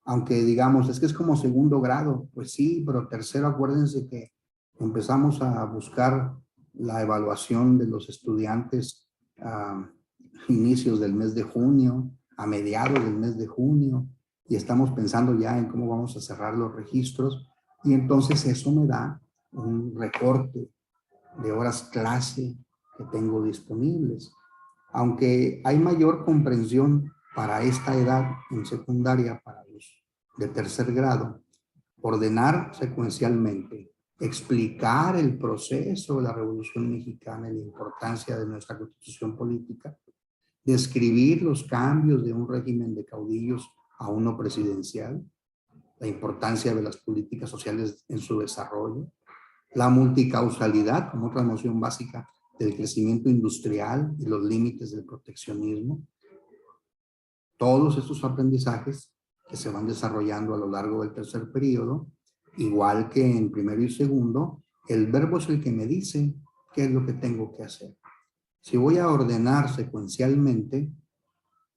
Aunque digamos, es que es como segundo grado, pues sí, pero tercero, acuérdense que empezamos a buscar la evaluación de los estudiantes a inicios del mes de junio, a mediados del mes de junio, y estamos pensando ya en cómo vamos a cerrar los registros, y entonces eso me da un recorte de horas clase que tengo disponibles. Aunque hay mayor comprensión para esta edad en secundaria, para los de tercer grado, ordenar secuencialmente, explicar el proceso de la Revolución Mexicana y la importancia de nuestra constitución política, describir los cambios de un régimen de caudillos a uno presidencial, la importancia de las políticas sociales en su desarrollo, la multicausalidad como otra noción básica del crecimiento industrial y los límites del proteccionismo. Todos estos aprendizajes que se van desarrollando a lo largo del tercer periodo, igual que en primero y segundo, el verbo es el que me dice qué es lo que tengo que hacer. Si voy a ordenar secuencialmente,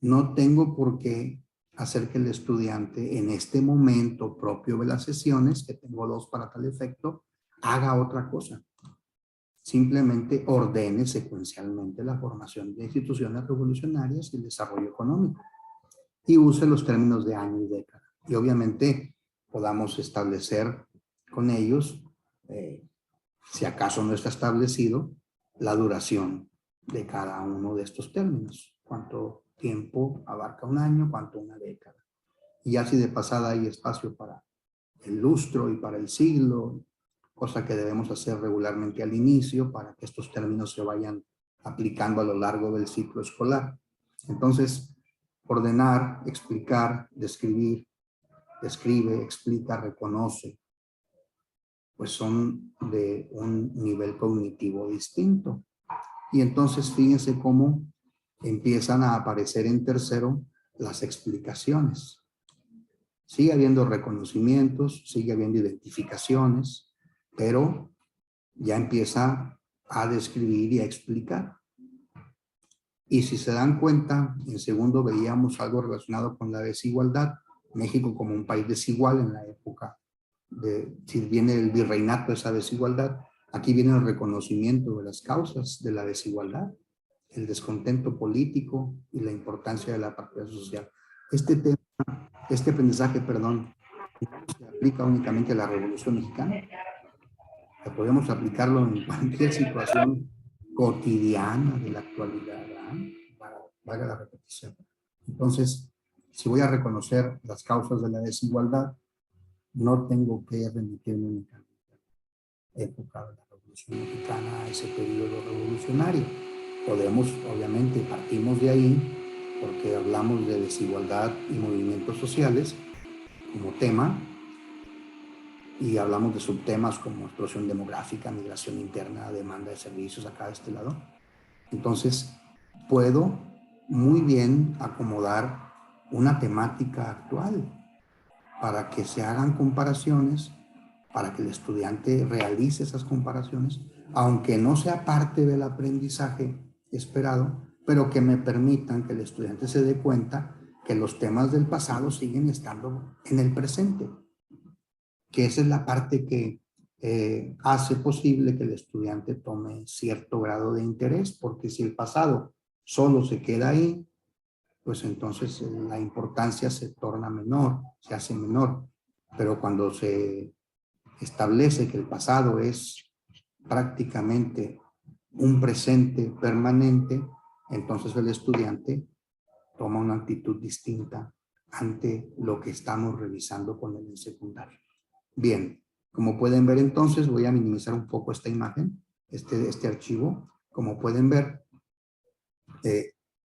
no tengo por qué hacer que el estudiante en este momento propio de las sesiones, que tengo 2 para tal efecto, haga otra cosa. Simplemente ordene secuencialmente la formación de instituciones revolucionarias y el desarrollo económico. Y use los términos de año y década. Y obviamente podamos establecer con ellos, si acaso no está establecido, la duración de cada uno de estos términos. Cuánto tiempo abarca un año, cuánto una década. Y ya si de pasada hay espacio para el lustro y para el siglo, cosa que debemos hacer regularmente al inicio para que estos términos se vayan aplicando a lo largo del ciclo escolar. Entonces, ordenar, explicar, describir, describe, explica, reconoce, pues son de un nivel cognitivo distinto. Y entonces fíjense cómo empiezan a aparecer en tercero las explicaciones. Sigue habiendo reconocimientos, sigue habiendo identificaciones, pero ya empieza a describir y a explicar. Y si se dan cuenta, en segundo veíamos algo relacionado con la desigualdad. México como un país desigual en la época si viene el virreinato, esa desigualdad. Aquí viene el reconocimiento de las causas de la desigualdad, el descontento político y la importancia de la participación social. Este aprendizaje, perdón, se aplica únicamente a la Revolución Mexicana. Podemos aplicarlo en cualquier situación cotidiana de la actualidad, valga la repetición. Entonces, si voy a reconocer las causas de la desigualdad, no tengo que remitirme únicamente a la época de la Revolución Mexicana, a ese periodo revolucionario. Podemos, obviamente, partimos de ahí, porque hablamos de desigualdad y movimientos sociales como tema, y hablamos de subtemas como explosión demográfica, migración interna, demanda de servicios acá de este lado. Entonces, puedo muy bien acomodar una temática actual para que se hagan comparaciones, para que el estudiante realice esas comparaciones, aunque no sea parte del aprendizaje esperado, pero que me permitan que el estudiante se dé cuenta que los temas del pasado siguen estando en el presente, que esa es la parte que hace posible que el estudiante tome cierto grado de interés, porque si el pasado solo se queda ahí, pues entonces la importancia se torna menor, se hace menor. Pero cuando se establece que el pasado es prácticamente un presente permanente, entonces el estudiante toma una actitud distinta ante lo que estamos revisando con él en secundaria. Bien, como pueden ver entonces, voy a minimizar un poco esta imagen, este archivo. Como pueden ver,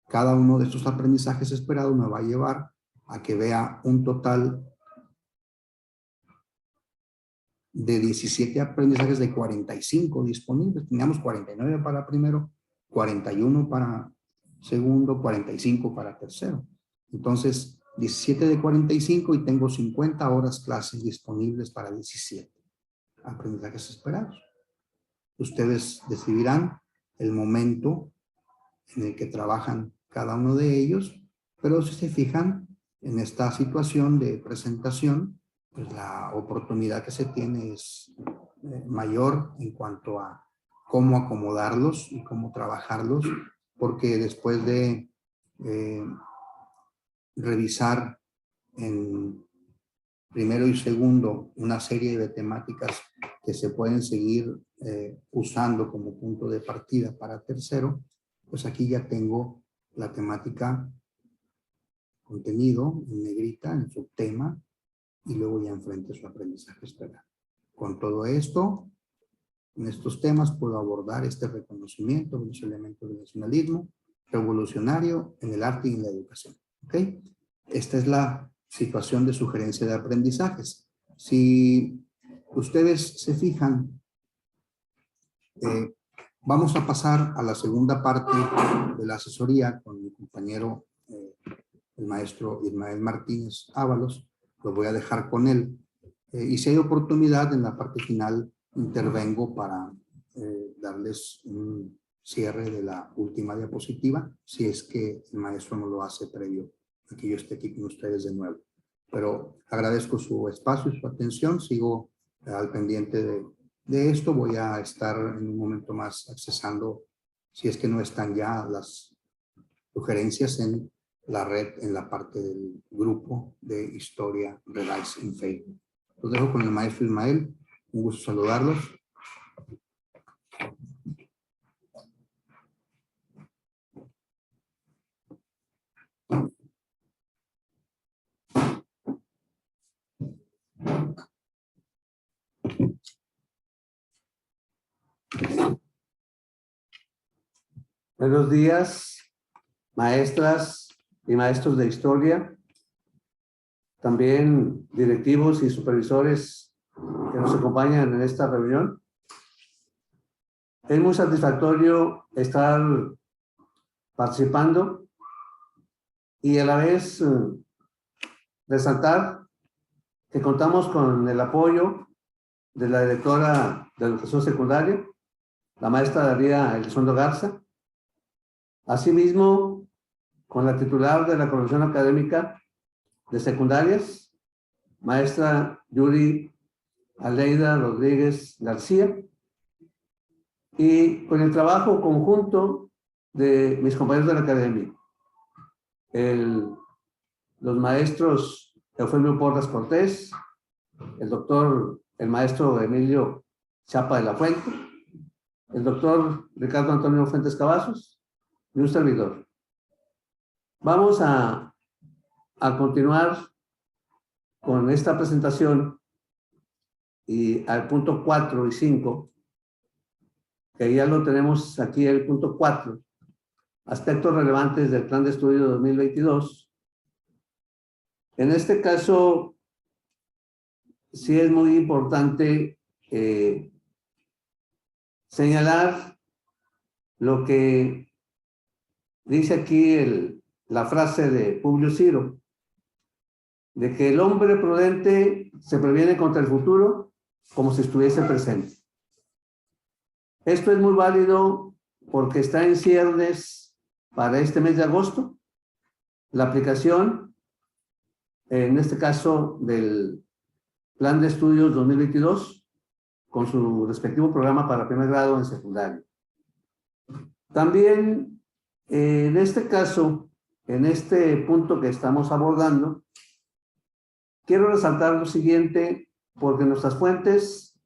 cada uno de estos aprendizajes esperados me va a llevar a que vea un total de 17 aprendizajes de 45 disponibles. Teníamos 49 para primero, 41 para segundo, 45 para tercero. Entonces, 17 de 45 y tengo 50 horas clases disponibles para 17 aprendizajes esperados. Ustedes decidirán el momento en el que trabajan cada uno de ellos, pero si se fijan en esta situación de presentación, pues la oportunidad que se tiene es mayor en cuanto a cómo acomodarlos y cómo trabajarlos, porque después de revisar en primero y segundo una serie de temáticas que se pueden seguir usando como punto de partida para tercero, pues aquí ya tengo la temática, contenido en negrita, en subtema, y luego ya enfrente su aprendizaje esperado. Con todo esto, en estos temas puedo abordar este reconocimiento de los elementos del nacionalismo revolucionario en el arte y en la educación. ¿Ok? Esta es la situación de sugerencia de aprendizajes. Si ustedes se fijan, vamos a pasar a la segunda parte de la asesoría con mi compañero, el maestro Ismael Martínez Ábalos. Lo voy a dejar con él. Y si hay oportunidad, en la parte final intervengo para darles un cierre de la última diapositiva, si es que el maestro no lo hace previo a que yo esté aquí con ustedes de nuevo. Pero agradezco su espacio y su atención. Sigo al pendiente de esto. Voy a estar en un momento más accesando, si es que no están ya las sugerencias en la red, en la parte del grupo de Historia Relice en Facebook. Los dejo con el maestro Ismael. Un gusto saludarlos. Buenos días, maestras y maestros de historia, también directivos y supervisores que nos acompañan en esta reunión. Es muy satisfactorio estar participando y a la vez resaltar que contamos con el apoyo de la directora de Educación Secundaria, la maestra Daría Elizondo Garza, asimismo con la titular de la Coordinación Académica de Secundarias, maestra Yuri Aleida Rodríguez García, y con el trabajo conjunto de mis compañeros de la academia, los maestros Eufemio Porras Cortés, el maestro Emilio Chapa de la Fuente, el doctor Ricardo Antonio Fuentes Cavazos y un servidor. Vamos a continuar con esta presentación y al punto 4 y 5, que ya lo tenemos aquí, el punto 4, aspectos relevantes del Plan de Estudio 2022. En este caso, sí es muy importante señalar lo que dice aquí la frase de Publio Ciro, de que el hombre prudente se previene contra el futuro como si estuviese presente. Esto es muy válido porque está en ciernes para este mes de agosto la aplicación, en este caso, del Plan de Estudios 2022 con su respectivo programa para primer grado en secundaria. También, en este caso, en este punto que estamos abordando, quiero resaltar lo siguiente, porque nuestras fuentes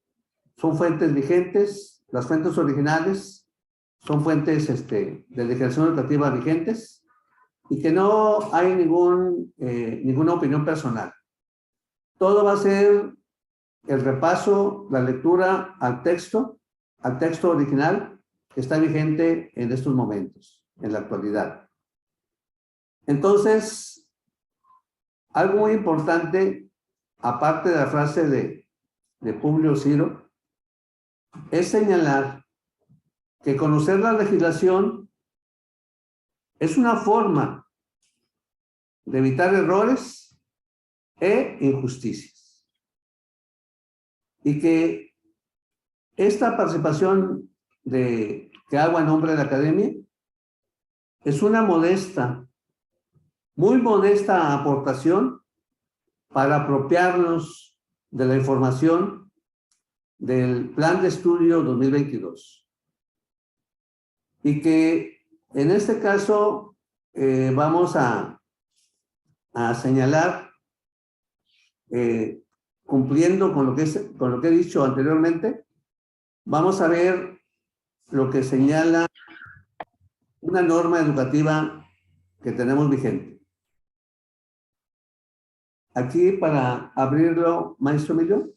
son fuentes vigentes, las fuentes originales son fuentes de legislación educativa vigentes y que no hay ninguna opinión personal. Todo va a ser el repaso, la lectura al texto original que está vigente en estos momentos, en la actualidad. Entonces, algo muy importante, aparte de la frase de Publio Ciro, es señalar que conocer la legislación es una forma de evitar errores e injusticias. Y que esta participación que hago en nombre de la academia es una muy modesta aportación para apropiarnos de la información del Plan de Estudio 2022. Y que en este caso vamos a señalar, cumpliendo con lo que he dicho anteriormente, vamos a ver lo que señala una norma educativa que tenemos vigente. Aquí para abrirlo, maestro Emilio.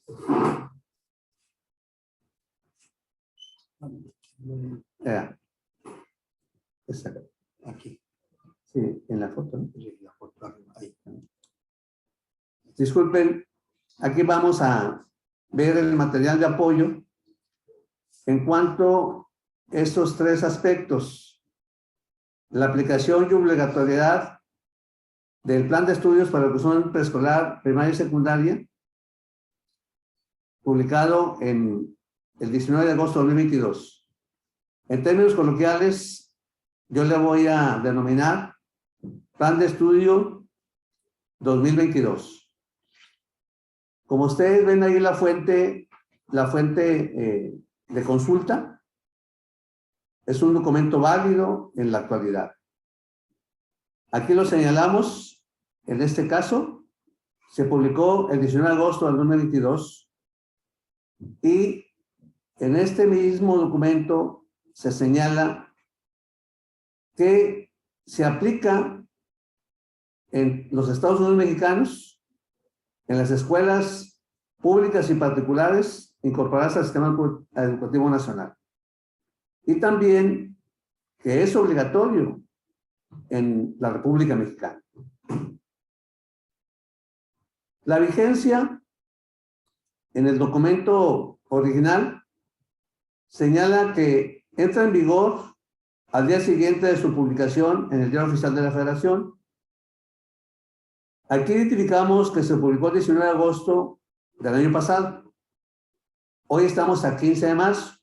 Esa, Aquí. sí, en la foto, ¿no? Sí, la foto arriba, ahí. Disculpen, aquí vamos a ver el material de apoyo en cuanto a estos tres aspectos: la aplicación y obligatoriedad del plan de estudios para educación preescolar, primaria y secundaria, publicado en el 19 de agosto de 2022. En términos coloquiales, yo le voy a denominar Plan de Estudio 2022. Como ustedes ven ahí la fuente de consulta, es un documento válido en la actualidad. Aquí lo señalamos, en este caso, se publicó el 19 de agosto del 2022 y en este mismo documento se señala que se aplica en los Estados Unidos mexicanos, en las escuelas públicas y particulares incorporadas al sistema educativo nacional. Y también que es obligatorio en la República Mexicana. La vigencia en el documento original señala que entra en vigor al día siguiente de su publicación en el Diario Oficial de la Federación. Aquí identificamos que se publicó el 19 de agosto del año pasado. Hoy estamos a 15 de marzo.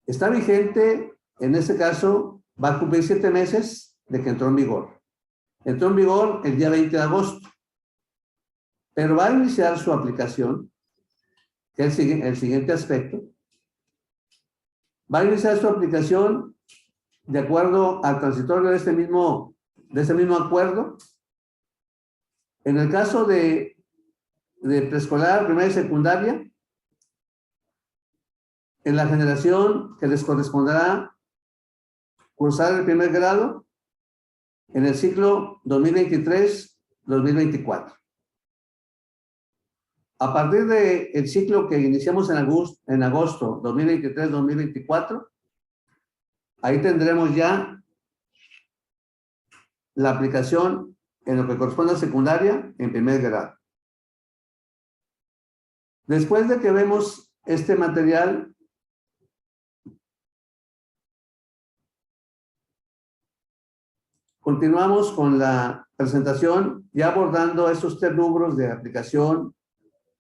Está vigente, en este caso, va a cumplir 7 meses de que entró en vigor. Entró en vigor el día 20 de agosto. Pero va a iniciar su aplicación, que es el siguiente aspecto. Va a iniciar su aplicación de acuerdo al transitorio de este mismo acuerdo. En el caso de preescolar, primaria y secundaria, en la generación que les corresponderá cursar el primer grado en el ciclo 2023-2024. A partir del ciclo que iniciamos en agosto 2023-2024, ahí tendremos ya la aplicación en lo que corresponde a secundaria en primer grado. Después de que vemos este material, continuamos con la presentación ya abordando esos tres rubros de aplicación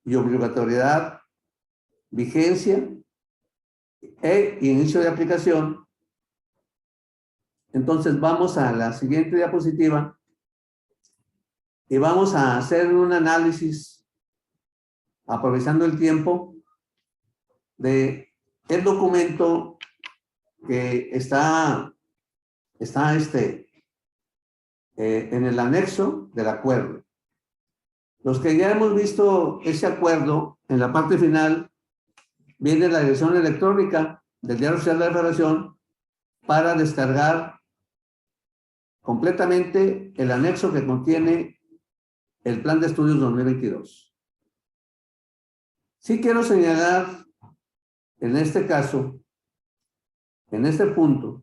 y obligatoriedad, vigencia e inicio de aplicación. Entonces vamos a la siguiente diapositiva y vamos a hacer un análisis, aprovechando el tiempo, de el documento que está en el anexo del acuerdo. Los que ya hemos visto ese acuerdo, en la parte final viene la dirección electrónica del Diario Oficial de la Federación para descargar completamente el anexo que contiene el Plan de Estudios 2022. Sí quiero señalar en este caso, en este punto,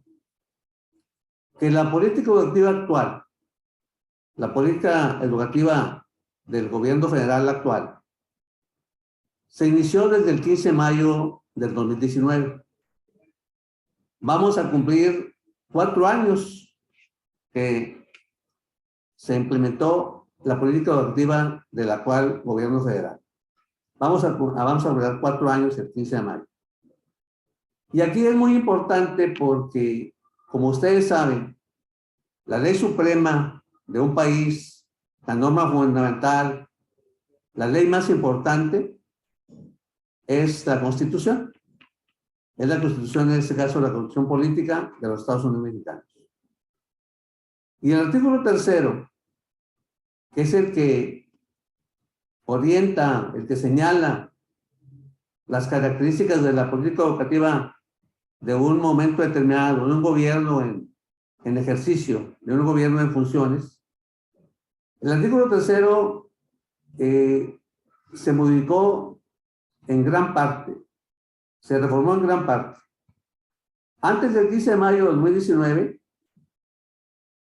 que la política educativa actual, la política educativa del gobierno federal actual, se inició desde el 15 de mayo del 2019. Vamos a cumplir 4 años que se implementó la política educativa del actual gobierno federal. Vamos a durar 4 años el 15 de mayo. Y aquí es muy importante porque, como ustedes saben, la ley suprema de un país, la norma fundamental, la ley más importante es la Constitución. Es la Constitución, en este caso, la Constitución Política de los Estados Unidos Mexicanos. Y el artículo 3º, que es el que orienta, el que señala las características de la política educativa de un momento determinado, de un gobierno en ejercicio, de un gobierno en funciones, el artículo tercero se modificó en gran parte, se reformó en gran parte. Antes del 15 de mayo de 2019,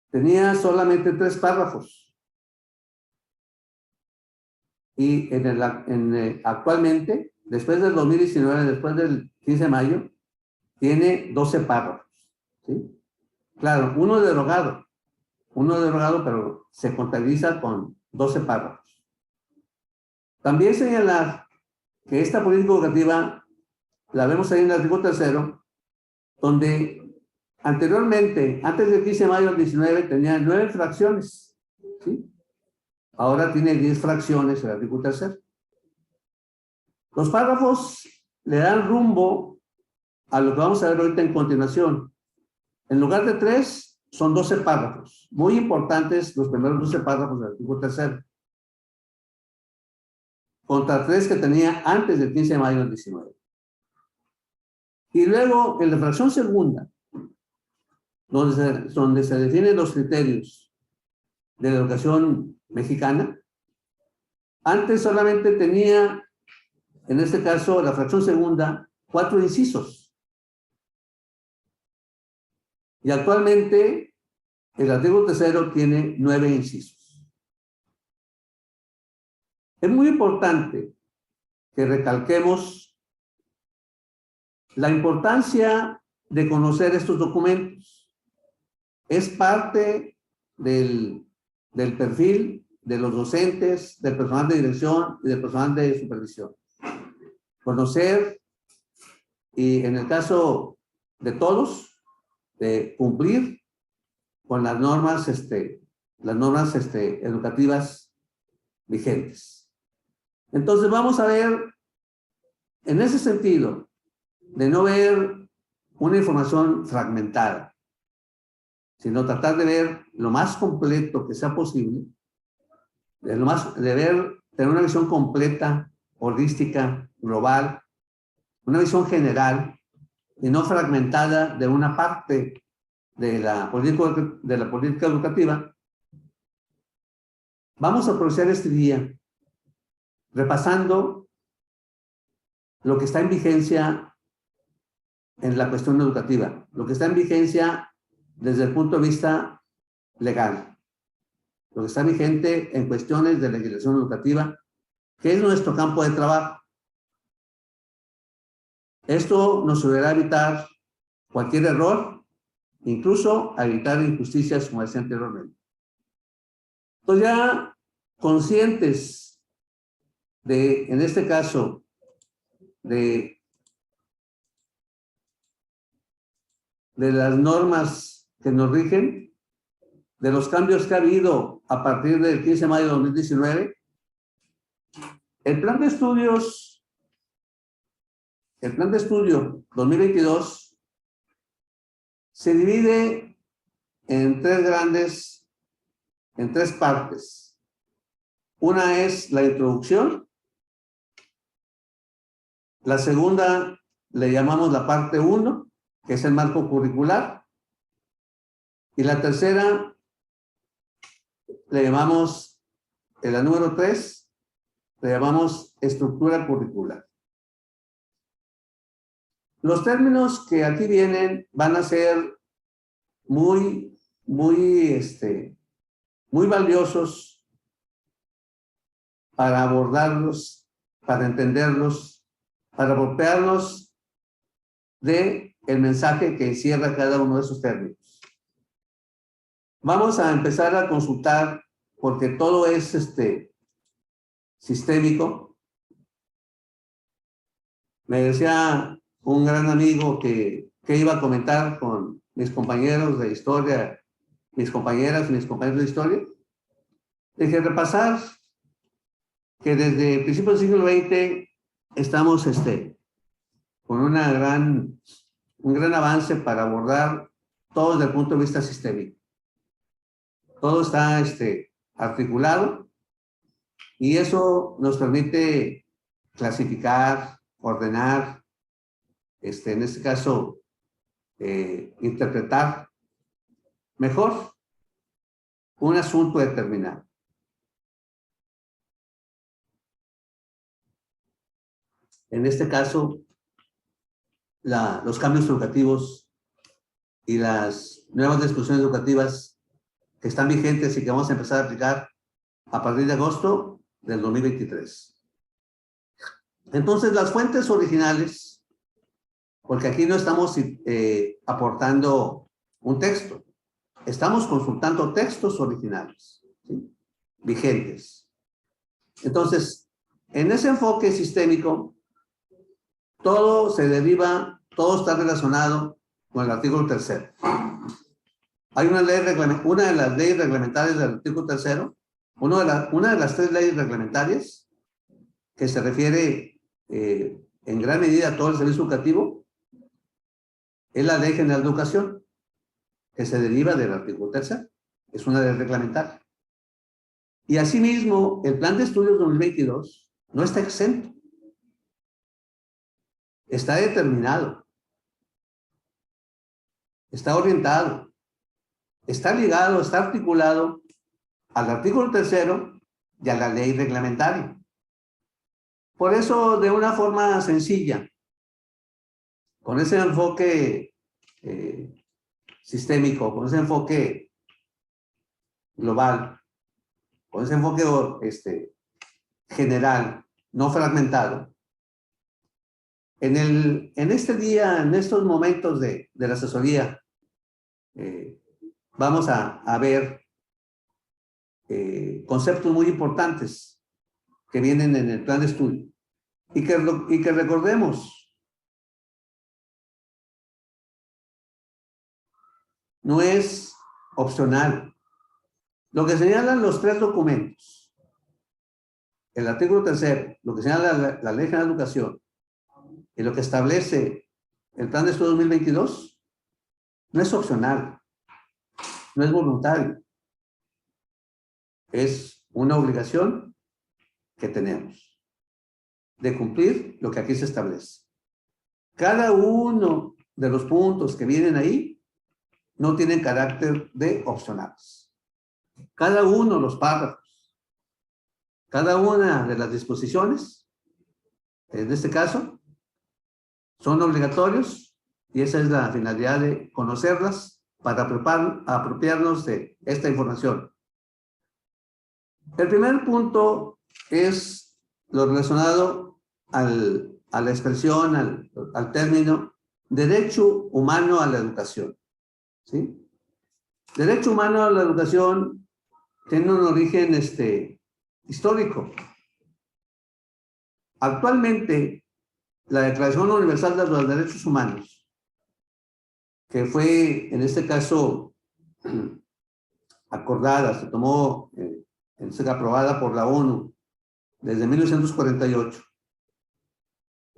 tenía solamente 3 párrafos. Y actualmente, después del 2019, después del 15 de mayo, tiene 12 párrafos. ¿Sí? Claro, uno derogado, pero se contabiliza con 12 párrafos. También señalar que esta política educativa la vemos ahí en el artículo tercero, donde anteriormente, antes del 15 de mayo del 19, tenía 9 fracciones. ¿Sí? Ahora tiene 10 fracciones el artículo tercero. Los párrafos le dan rumbo a lo que vamos a ver ahorita en continuación. En lugar de 3, son 12 párrafos. Muy importantes los primeros 12 párrafos del artículo tercero. Contra 3 que tenía antes del 15 de mayo del 19. Y luego, en la fracción segunda, donde se definen los criterios de la educación mexicana, antes solamente tenía, en este caso, la fracción segunda, 4 incisos. Y actualmente, el artículo tercero tiene 9 incisos. Es muy importante que recalquemos la importancia de conocer estos documentos. Es parte del perfil de los docentes, del personal de dirección y del personal de supervisión. Conocer y, en el caso de todos, de cumplir con las normas educativas vigentes. Entonces vamos a ver, en ese sentido, de no ver una información fragmentada, sino tratar de ver lo más completo que sea posible, tener una visión completa, holística, global, una visión general y no fragmentada de una parte de la política educativa. Vamos a aprovechar este día repasando lo que está en vigencia en la cuestión educativa, lo que está en vigencia desde el punto de vista legal, lo que está vigente en cuestiones de legislación educativa, que es nuestro campo de trabajo. Esto nos ayudará a evitar cualquier error, incluso a evitar injusticias, como decía anteriormente. Entonces, ya conscientes de, en este caso, de las normas que nos rigen, de los cambios que ha habido a partir del 15 de mayo de 2019, el plan de estudio 2022 se divide en tres partes. Una es la introducción, la segunda le llamamos la parte 1, que es el marco curricular, y la tercera le llamamos, en la número 3, le llamamos estructura curricular. Los términos que aquí vienen van a ser muy valiosos para abordarlos, para entenderlos, para apropiarnos del mensaje que encierra cada uno de esos términos. Vamos a empezar a consultar, porque todo es sistémico. Me decía un gran amigo que iba a comentar con mis compañeros de historia, mis compañeras y mis compañeros de historia. Dije, repasar que desde principios del siglo XX estamos con un gran avance para abordar todo desde el punto de vista sistémico. Todo está articulado y eso nos permite clasificar, ordenar, en este caso, interpretar mejor un asunto determinado. En este caso, los cambios educativos y las nuevas disposiciones educativas que están vigentes y que vamos a empezar a aplicar a partir de agosto del 2023. Entonces, las fuentes originales, porque aquí no estamos aportando un texto, estamos consultando textos originales, ¿sí? Vigentes. Entonces, en ese enfoque sistémico, todo se deriva, todo está relacionado con el artículo 3. Hay una de las leyes reglamentarias del artículo 3, una de las 3 leyes reglamentarias que se refiere en gran medida a todo el servicio educativo, es la Ley General de Educación, que se deriva del artículo 3. Es una ley reglamentaria. Y asimismo, el Plan de Estudios 2022 no está exento. Está determinado. Está orientado. Está ligado, está articulado al artículo 3 y a la ley reglamentaria. Por eso, de una forma sencilla, con ese enfoque sistémico, con ese enfoque global, con ese enfoque general, no fragmentado, en este día, en estos momentos de la asesoría, vamos a ver conceptos muy importantes que vienen en el plan de estudio y que recordemos, no es opcional. Lo que señalan los 3 documentos, el artículo 3, lo que señala la Ley General de Educación y lo que establece el Plan de Estudio 2022, no es opcional, no es voluntario. Es una obligación que tenemos de cumplir lo que aquí se establece. Cada uno de los puntos que vienen ahí no tienen carácter de opcionales. Cada uno de los párrafos, cada una de las disposiciones, en este caso, son obligatorios y esa es la finalidad de conocerlas para apropiarnos de esta información. El primer punto es lo relacionado a la expresión, al término derecho humano a la educación, ¿sí? Derecho humano a la educación tiene un origen histórico. Actualmente, la Declaración Universal de los Derechos Humanos, que fue, en este caso, acordada, se tomó, aprobada por la ONU desde 1948.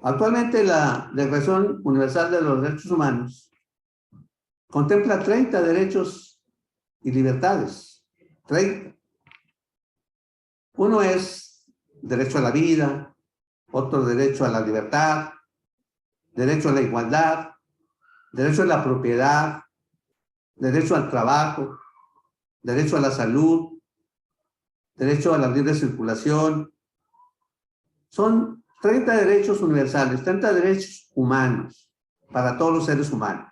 Actualmente, la Declaración Universal de los Derechos Humanos contempla 30 derechos y libertades. 30. Uno es derecho a la vida, otro derecho a la libertad, derecho a la igualdad, derecho a la propiedad, derecho al trabajo, derecho a la salud, derecho a la libre circulación. Son 30 derechos universales, 30 derechos humanos para todos los seres humanos.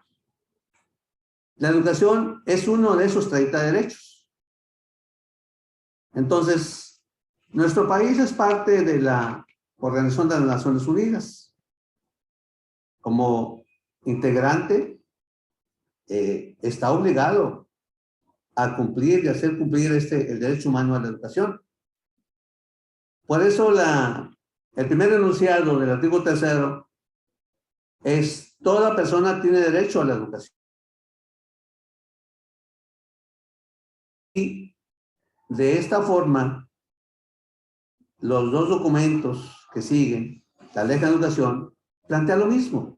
La educación es uno de esos 30 derechos. Entonces, nuestro país es parte de la Organización de las Naciones Unidas. Como integrante, está obligado a cumplir y hacer cumplir el derecho humano a la educación. Por eso el primer enunciado del artículo 3 es: toda persona tiene derecho a la educación. Y de esta forma, los 2 documentos que siguen, la Ley de Educación, plantea lo mismo.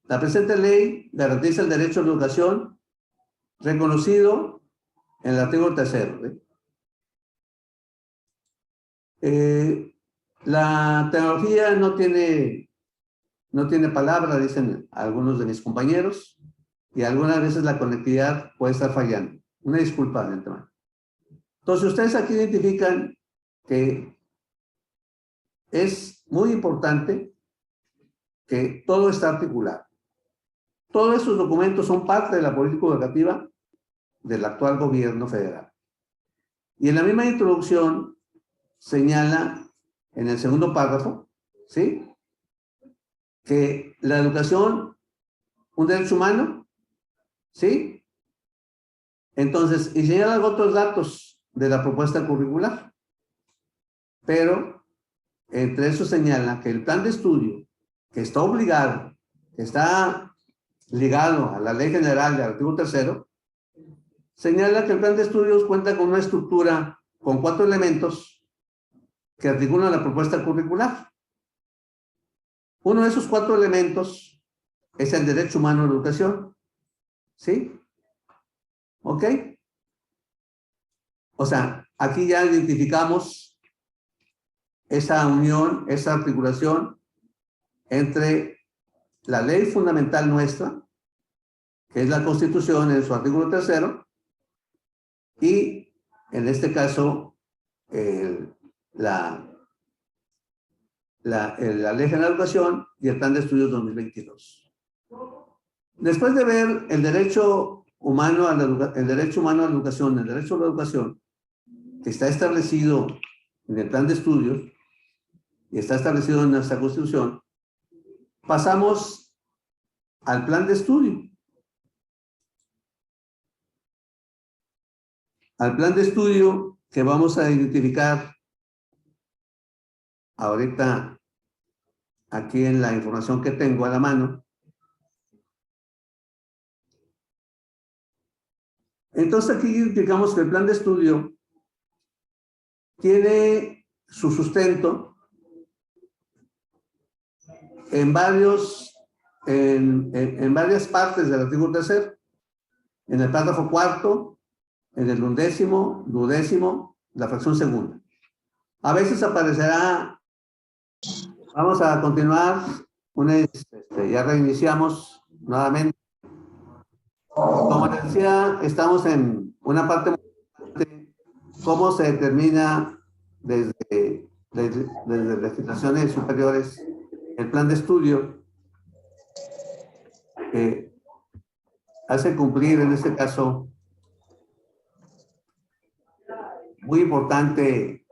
La presente ley garantiza el derecho a la educación reconocido en el artículo 3. La tecnología no tiene no tiene palabra, dicen algunos de mis compañeros, y algunas veces la conectividad puede estar fallando. Una disculpa de antemano. Entonces, ustedes aquí identifican que es muy importante que todo está articulado. Todos estos documentos son parte de la política educativa del actual gobierno federal. Y en la misma introducción señala en el segundo párrafo, ¿sí?, que la educación, un derecho humano, ¿sí? Entonces, y señala otros datos de la propuesta curricular. Pero, entre eso señala que el plan de estudio, que está obligado, que está ligado a la Ley General del artículo 3º, señala que el plan de estudios cuenta con una estructura con 4 elementos que articulan la propuesta curricular. Uno de esos 4 elementos es el derecho humano a la educación. ¿Sí? ¿Ok? O sea, aquí ya identificamos esa unión, esa articulación entre la ley fundamental nuestra, que es la Constitución en su artículo 3º, y en este caso la Ley General de Educación y el Plan de Estudios 2022. Después de ver el derecho humano a la educación, el derecho a la educación, que está establecido en el Plan de Estudios y está establecido en nuestra Constitución, pasamos al Plan de Estudio. Al Plan de Estudio que vamos a identificar ahorita aquí en la información que tengo a la mano. Entonces aquí identificamos que el plan de estudio tiene su sustento en varias partes del artículo 3º, en el párrafo 4º, en el 11º, 12º, la fracción segunda. A veces aparecerá. Vamos a continuar. Ya reiniciamos nuevamente. Como les decía, estamos en una parte de cómo se determina desde legislaciones superiores el plan de estudio que hace cumplir, en este caso, muy importante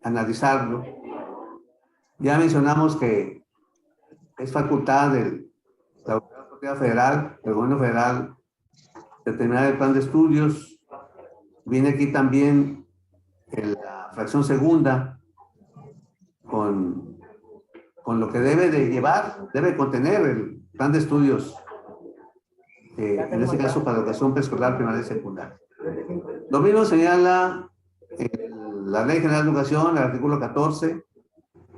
analizarlo. Ya mencionamos que es facultad de la Autoridad Federal, del Gobierno Federal, determinar el plan de estudios. Viene aquí también en la fracción segunda con lo que debe de llevar, debe contener el plan de estudios, en este caso para educación preescolar, primaria y secundaria. Lo mismo señala la Ley General de Educación, el artículo 14,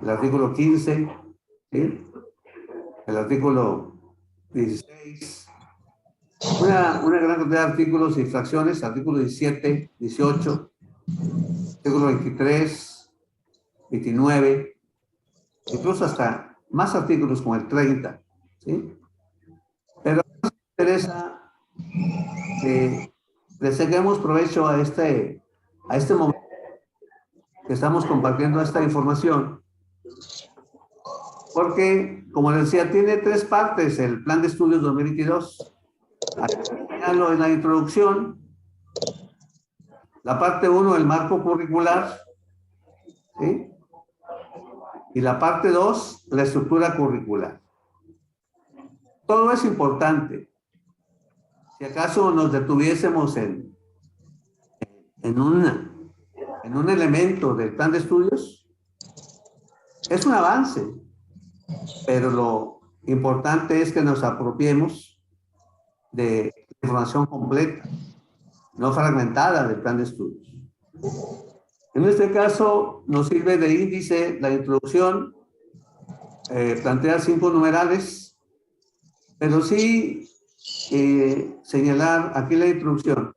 el artículo 15, ¿sí?, el artículo 16, una gran cantidad de artículos y fracciones, artículo 17, 18, artículo 23, 29, incluso hasta más artículos como el 30, ¿sí? Pero nos interesa que le saquemos provecho a este momento que estamos compartiendo esta información, porque, como les decía, tiene 3 partes el Plan de Estudios 2022. En la introducción, la parte 1, el marco curricular, ¿sí?, y la parte 2, la estructura curricular. Todo es importante. Si acaso nos detuviésemos en un elemento del plan de estudios, es un avance, pero lo importante es que nos apropiemos de información completa, no fragmentada del plan de estudios. En este caso, nos sirve de índice la introducción, plantea 5 numerales, pero sí señalar aquí la introducción.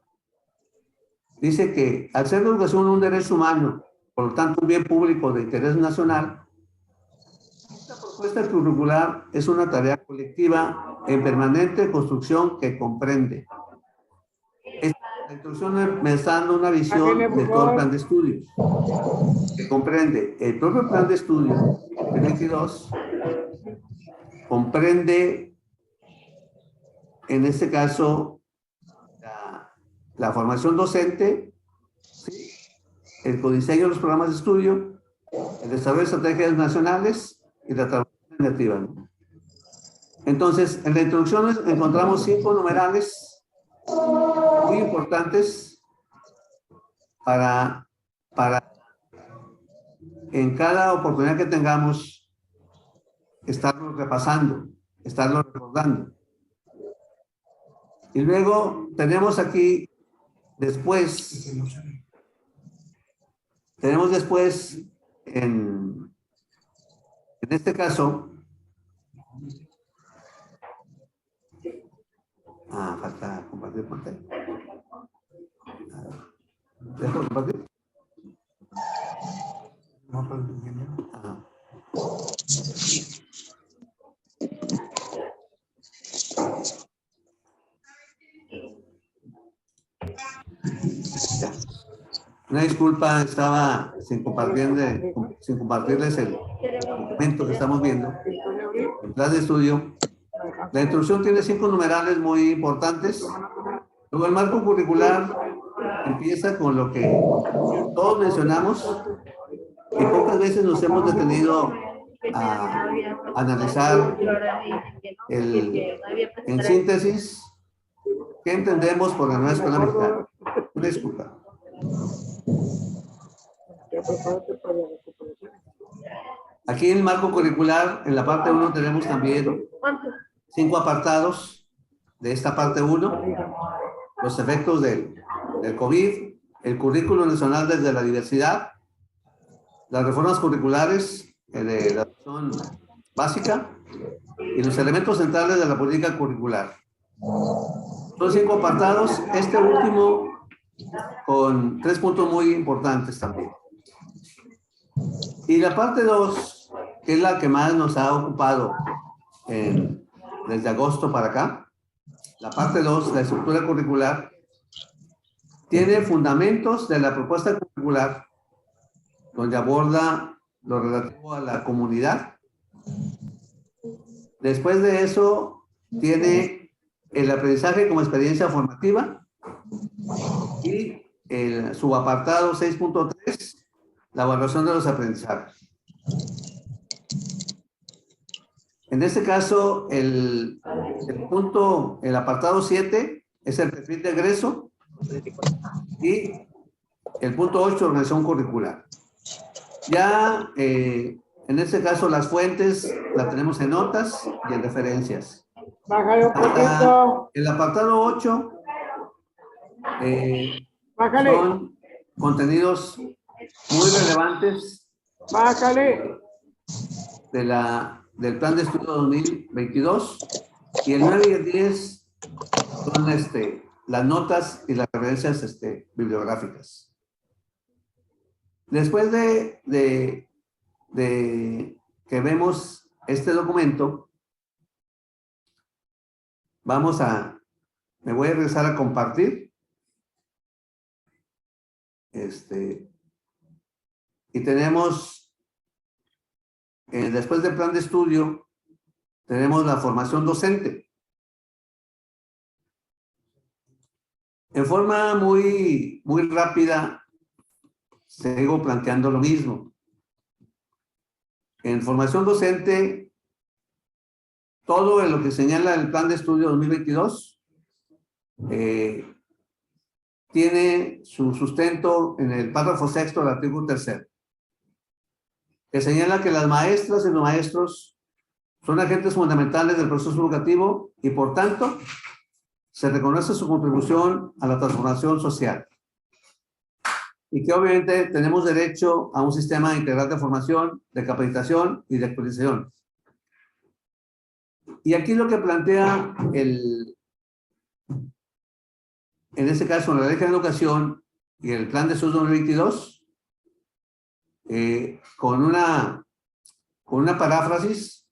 Dice que al ser la educación un derecho humano, por lo tanto un bien público de interés nacional, esta propuesta curricular es una tarea colectiva en permanente construcción que comprende. La introducción me está dando una visión de todo el plan de estudios, que comprende el propio plan de estudio, el 22, comprende, en este caso, la formación docente, ¿sí?, el codiseño de los programas de estudio, el desarrollo de estrategias nacionales y la transformación negativa, ¿no? Entonces, en la introducción encontramos 5 numerales muy importantes para en cada oportunidad que tengamos estarlo repasando, estarlo recordando. Y luego tenemos aquí después en este caso, falta compartir pantalla. ¿Dejo compartir? Ajá. Ya. Una disculpa, estaba sin compartirles el documento que estamos viendo, el plan de estudio. La introducción tiene 5 numerales muy importantes. Luego el marco curricular empieza con lo que todos mencionamos y pocas veces nos hemos detenido a analizar en síntesis qué entendemos por la nueva escuela mexicana. Una disculpa. Aquí en el marco curricular, en la parte 1 tenemos también 5 apartados de esta parte 1, los efectos del COVID, el currículo nacional desde la diversidad, las reformas curriculares de la educación básica y los elementos centrales de la política curricular. Son 5 apartados, este último con 3 puntos muy importantes también. Y la parte 2, que es la que más nos ha ocupado desde agosto para acá, la parte 2, la estructura curricular, tiene fundamentos de la propuesta curricular, donde aborda lo relativo a la comunidad. Después de eso, tiene el aprendizaje como experiencia formativa y el subapartado 6.3, la evaluación de los aprendizajes. En este caso, el apartado 7 es el perfil de egreso y el punto 8, organización curricular. Ya en este caso las fuentes las tenemos en notas y en referencias. Bájale un poquito. El apartado 8 Bájale. son contenidos muy relevantes. Bájale. Del plan de estudio 2022, y el 9 y el 10 son las notas y las referencias bibliográficas. Después de que vemos este documento, me voy a regresar a compartir. Y tenemos, después del plan de estudio, tenemos la formación docente. En forma muy rápida, sigo planteando lo mismo. En formación docente, todo en lo que señala el plan de estudio 2022 tiene su sustento en el párrafo 6 del artículo 3, que señala que las maestras y los maestros son agentes fundamentales del proceso educativo y, por tanto, se reconoce su contribución a la transformación social. Y que obviamente tenemos derecho a un sistema integral de formación, de capacitación y de actualización. Y aquí lo que plantea en este caso, la Ley de Educación y el Plan de Estudio 2022, con una paráfrasis,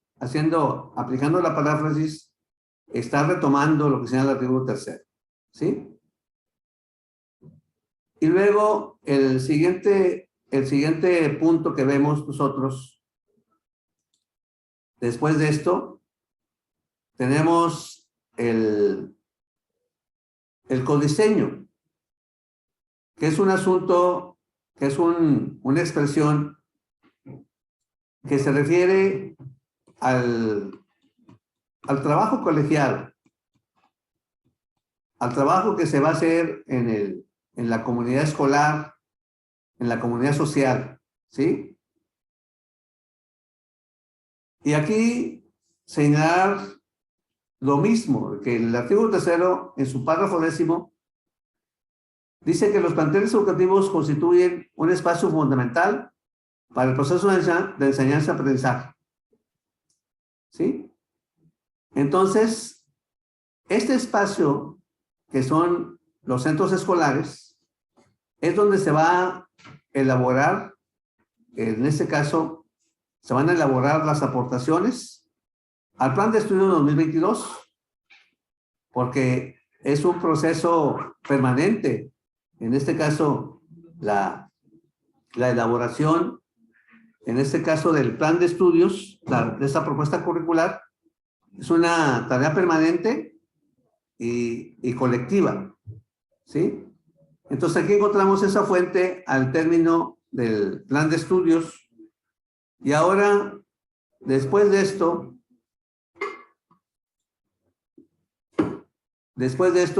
aplicando la paráfrasis, está retomando lo que señala el artículo 3, ¿sí? Y luego el siguiente punto que vemos nosotros, después de esto, tenemos el codiseño, que es un asunto, que es una expresión que se refiere al trabajo colegiado, al trabajo que se va a hacer en la comunidad escolar, en la comunidad social, ¿sí? Y aquí señalar lo mismo, que el artículo 3, en su párrafo 10, dice que los planteles educativos constituyen un espacio fundamental para el proceso de enseñanza-aprendizaje, ¿sí? Entonces, este espacio, que son los centros escolares, es donde se va a elaborar, en este caso, se van a elaborar las aportaciones al Plan de Estudio 2022, porque es un proceso permanente. En este caso, la elaboración, en este caso del plan de estudios, de esta propuesta curricular, es una tarea permanente y colectiva, ¿sí? Entonces aquí encontramos esa fuente al término del plan de estudios. Y ahora, después de esto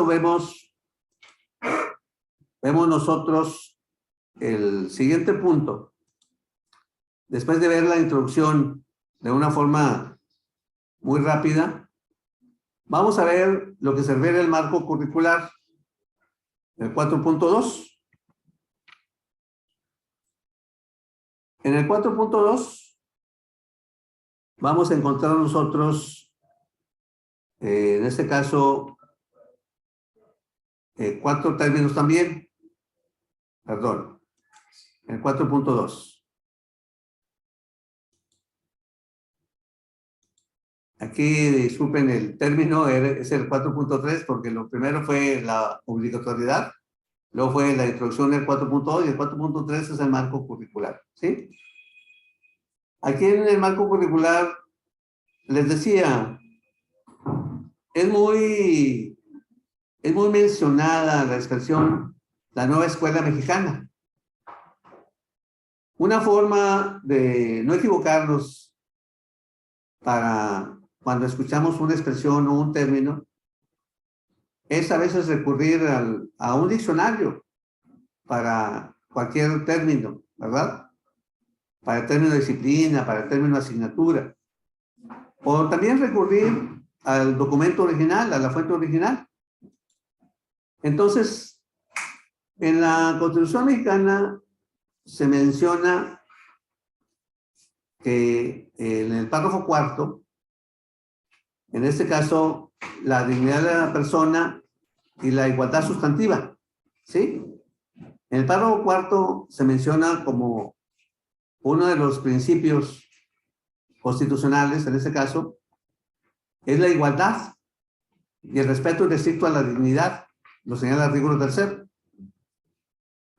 vemos nosotros el siguiente punto. Después de ver la introducción de una forma muy rápida, vamos a ver lo que se refiere al marco curricular, el 4.2. En el 4.2 vamos a encontrar nosotros, en este caso, 4 términos también. Perdón, el 4.2. Aquí, disculpen, el término es el 4.3 porque lo primero fue la obligatoriedad, luego fue la introducción del 4.2 y el 4.3 es el marco curricular, ¿sí? Aquí en el marco curricular, les decía, es muy mencionada la expresión la nueva escuela mexicana. Una forma de no equivocarnos para cuando escuchamos una expresión o un término es a veces recurrir a un diccionario para cualquier término, ¿verdad? Para el término disciplina, para el término asignatura. O también recurrir al documento original, a la fuente original. Entonces, en la Constitución mexicana se menciona que en el párrafo 4, en este caso, la dignidad de la persona y la igualdad sustantiva, ¿sí? En el párrafo 4 se menciona como uno de los principios constitucionales, en este caso, es la igualdad y el respeto irrestricto a la dignidad, lo señala el artículo 3.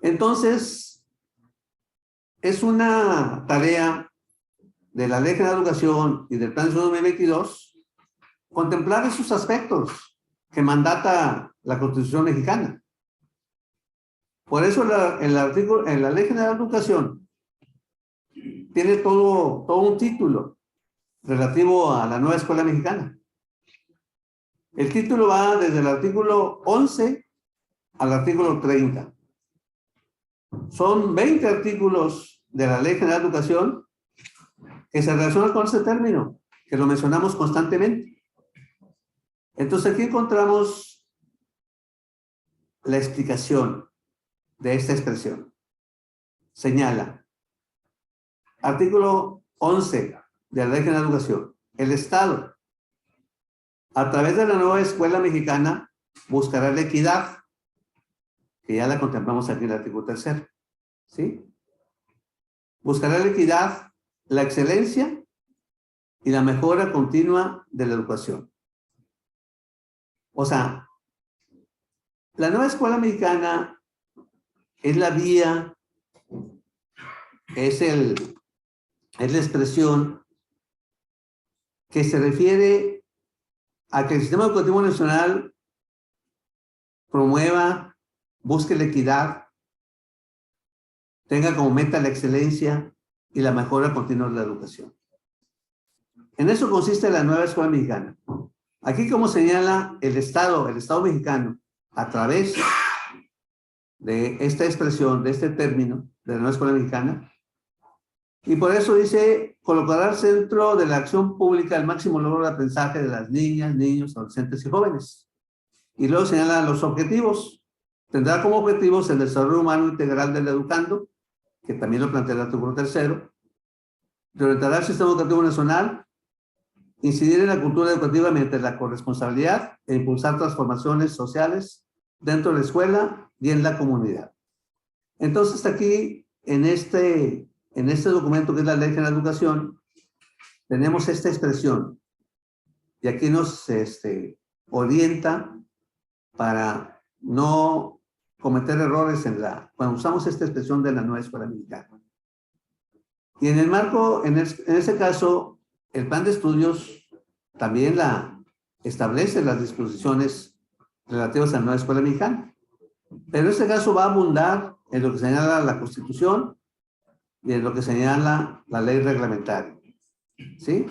Entonces, es una tarea de la Ley General de Educación y del Plan de Estudio 2022 contemplar esos aspectos que mandata la Constitución mexicana. Por eso en la Ley General de Educación tiene todo un título relativo a la nueva escuela mexicana. El título va desde el artículo 11 al artículo 30. Son 20 artículos de la Ley General de Educación que se relacionan con ese término, que lo mencionamos constantemente. Entonces aquí encontramos la explicación de esta expresión. Señala, artículo 11 de la Ley General de Educación, el Estado, a través de la nueva escuela mexicana, buscará la equidad, que ya la contemplamos aquí en el artículo 3, ¿sí? Buscará la equidad, la excelencia y la mejora continua de la educación. O sea, la nueva escuela mexicana es la vía, es la expresión que se refiere a que el sistema educativo nacional promueva, busque la equidad, tenga como meta la excelencia y la mejora continua de la educación. En eso consiste la nueva escuela mexicana. Aquí, como señala el Estado mexicano, a través de esta expresión, de este término, de la nueva escuela mexicana, y por eso dice, colocará al centro de la acción pública el máximo logro de aprendizaje de las niñas, niños, adolescentes y jóvenes. Y luego señala los objetivos. Tendrá como objetivos el desarrollo humano integral del educando, que también lo plantea el artículo 3º, reorientará el sistema educativo nacional, incidir en la cultura educativa mediante la corresponsabilidad e impulsar transformaciones sociales dentro de la escuela y en la comunidad. Entonces, aquí, en este documento que es la Ley General de Educación, tenemos esta expresión y aquí nos orienta para no cometer errores cuando usamos esta expresión de la nueva escuela mexicana. Y en el marco, en ese caso, el plan de estudios también establece las disposiciones relativas a la nueva escuela mexicana. Pero en este caso va a abundar en lo que señala la Constitución y en lo que señala la ley reglamentaria. ¿Sí?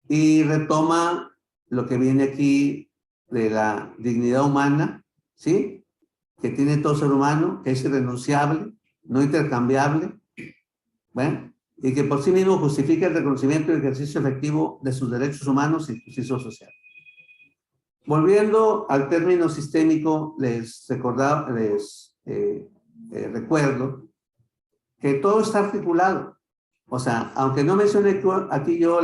Y retoma lo que viene aquí de la dignidad humana, ¿sí? Que tiene todo ser humano, que es irrenunciable, no intercambiable, ¿bueno? Y que por sí mismo justifica el reconocimiento y ejercicio efectivo de sus derechos humanos y justicia social. Volviendo al término sistémico, les recuerdo que todo está articulado. O sea, aunque no mencioné aquí yo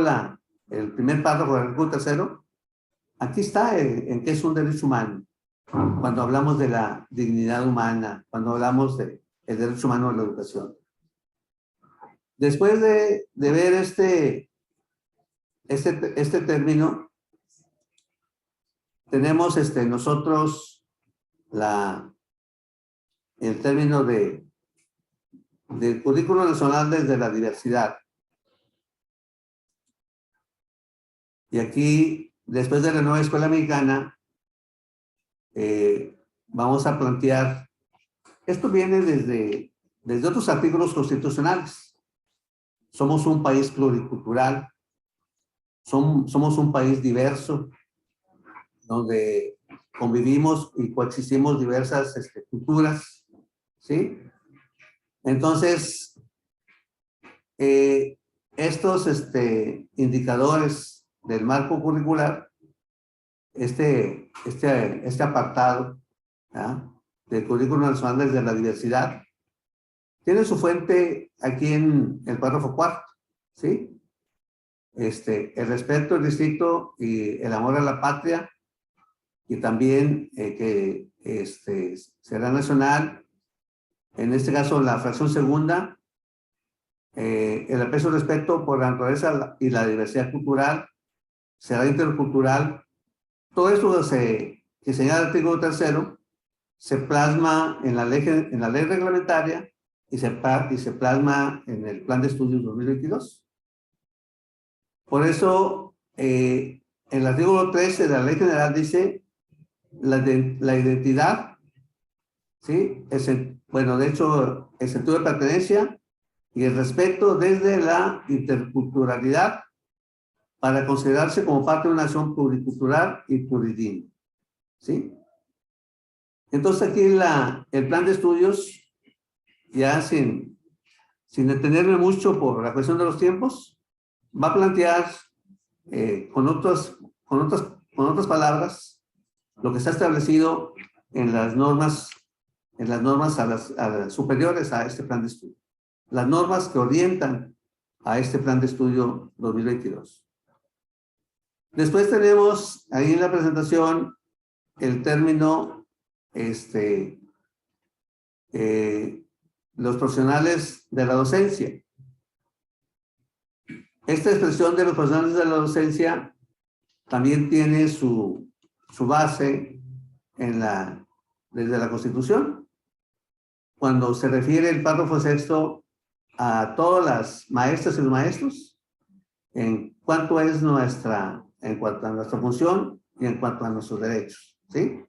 el primer párrafo del artículo 3º, aquí está en qué es un derecho humano. Cuando hablamos de la dignidad humana, cuando hablamos del derecho humano a la educación. Después de ver este término, tenemos nosotros el término del currículo nacional desde la diversidad. Y aquí, después de la nueva escuela mexicana, vamos a plantear, esto viene desde otros artículos constitucionales. Somos un país pluricultural, somos un país diverso, donde convivimos y coexistimos diversas culturas, ¿sí? Entonces, estos indicadores del marco curricular, este apartado, ¿ya?, del currículo nacional desde la diversidad, tiene su fuente aquí en el párrafo 4, ¿sí? El respeto, el respeto y el amor a la patria, y también que será nacional, en este caso la fracción segunda, el aprecio y respeto por la naturaleza y la diversidad cultural, será intercultural. Todo esto que señala el artículo 3º se plasma en la ley reglamentaria y se plasma en el plan de estudios 2022. Por eso, el artículo 13 de la ley general dice la identidad, ¿sí? Bueno, de hecho, el sentido de pertenencia y el respeto desde la interculturalidad para considerarse como parte de una nación pluricultural y plurilingüe, ¿sí? Entonces aquí el plan de estudios, ya sin detenerme mucho por la cuestión de los tiempos, va a plantear con otras palabras lo que está establecido en las normas a las superiores a este plan de estudio, las normas que orientan a este plan de estudio 2022. Después tenemos ahí en la presentación el término los profesionales de la docencia. Esta expresión de los profesionales de la docencia también tiene su base desde la Constitución, cuando se refiere el párrafo sexto a todas las maestras y los maestros en cuanto a nuestra función y en cuanto a nuestros derechos, ¿sí?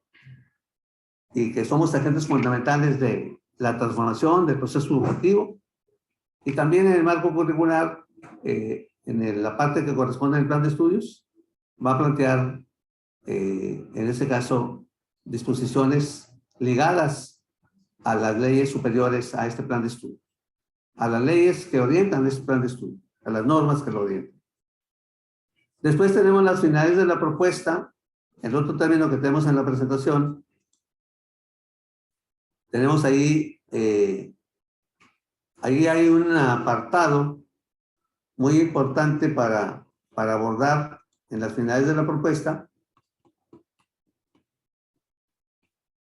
Y que somos agentes fundamentales de la transformación del proceso educativo. Y también en el marco curricular, la parte que corresponde al plan de estudios, va a plantear, en este caso, disposiciones ligadas a las leyes superiores a este plan de estudio, a las leyes que orientan este plan de estudio, a las normas que lo orientan. Después tenemos las finalidades de la propuesta. El otro término que tenemos en la presentación, tenemos ahí hay un apartado muy importante para abordar en las finalidades de la propuesta,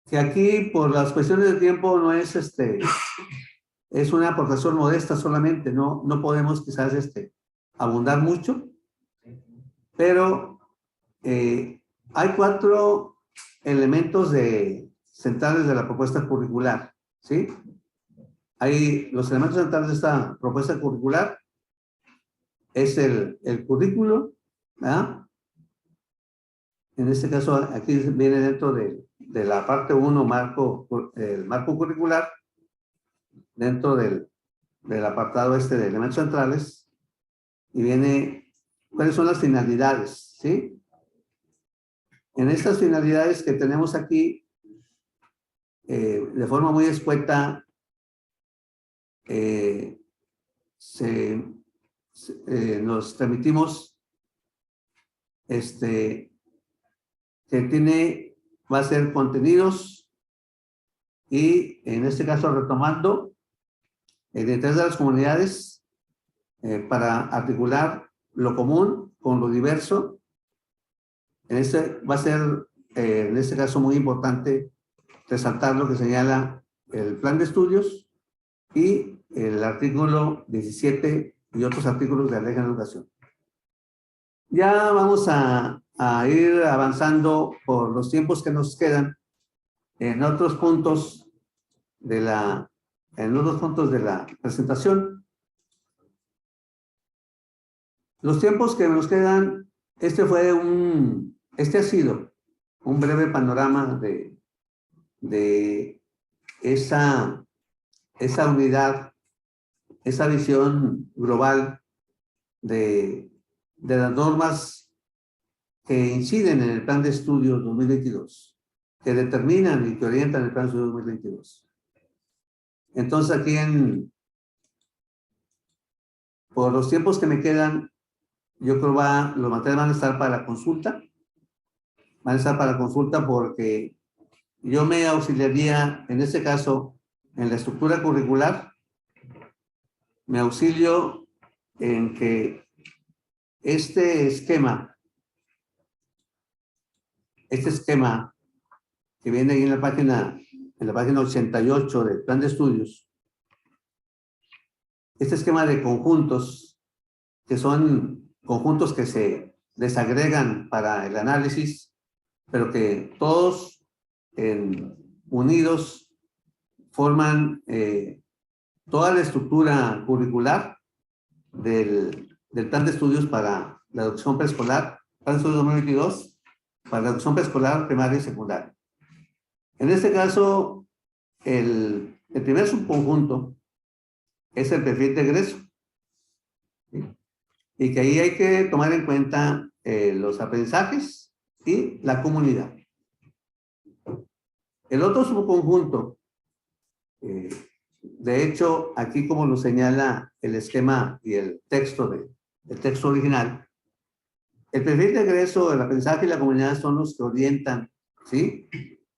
que aquí por las cuestiones de tiempo no es es una aportación modesta solamente, no podemos quizás abundar mucho, pero hay 4 elementos centrales de la propuesta curricular, ¿sí? Hay los elementos centrales de esta propuesta curricular, es el currículo, ¿verdad? En este caso, aquí viene dentro de la parte 1, el marco curricular, dentro del apartado de elementos centrales, y viene cuáles son las finalidades, ¿sí? En estas finalidades que tenemos aquí, de forma muy escueta, nos transmitimos que va a ser contenidos y en este caso retomando detrás de las comunidades para articular lo común con lo diverso. Va a ser en este caso muy importante resaltar lo que señala el plan de estudios y el artículo 17 y otros artículos de la Ley de Educación. Ya vamos a ir avanzando por los tiempos que nos quedan en otros puntos de la presentación. Los tiempos que nos quedan, este ha sido un breve panorama de esa unidad, esa visión global de las normas que inciden en el plan de estudios 2022, que determinan y que orientan el plan de estudios 2022. Entonces aquí por los tiempos que me quedan, yo creo los materiales van a estar para consulta. Van a estar para consulta porque yo me auxiliaría, en este caso, en la estructura curricular, me auxilio en que este esquema que viene ahí en la página 88 del plan de estudios, este esquema de conjuntos, que son conjuntos que se desagregan para el análisis, pero que todos unidos forman toda la estructura curricular del plan de estudios para la educación preescolar, plan de estudios 2022, para la educación preescolar, primaria y secundaria. En este caso, el primer subconjunto es el perfil de egreso, ¿sí? Y que ahí hay que tomar en cuenta los aprendizajes y la comunidad. El otro subconjunto, de hecho, aquí como lo señala el esquema y el texto original, el perfil de egreso, el aprendizaje y la comunidad son los que orientan, ¿sí?,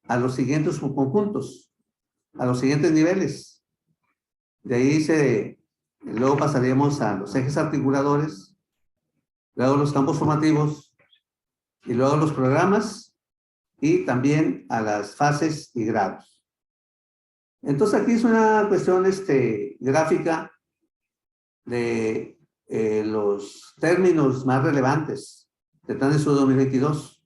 a los siguientes subconjuntos, a los siguientes niveles. De ahí luego pasaríamos a los ejes articuladores, luego los campos formativos, y luego los programas, y también a las fases y grados. Entonces aquí es una cuestión gráfica de los términos más relevantes del Plan de Estudio 2022.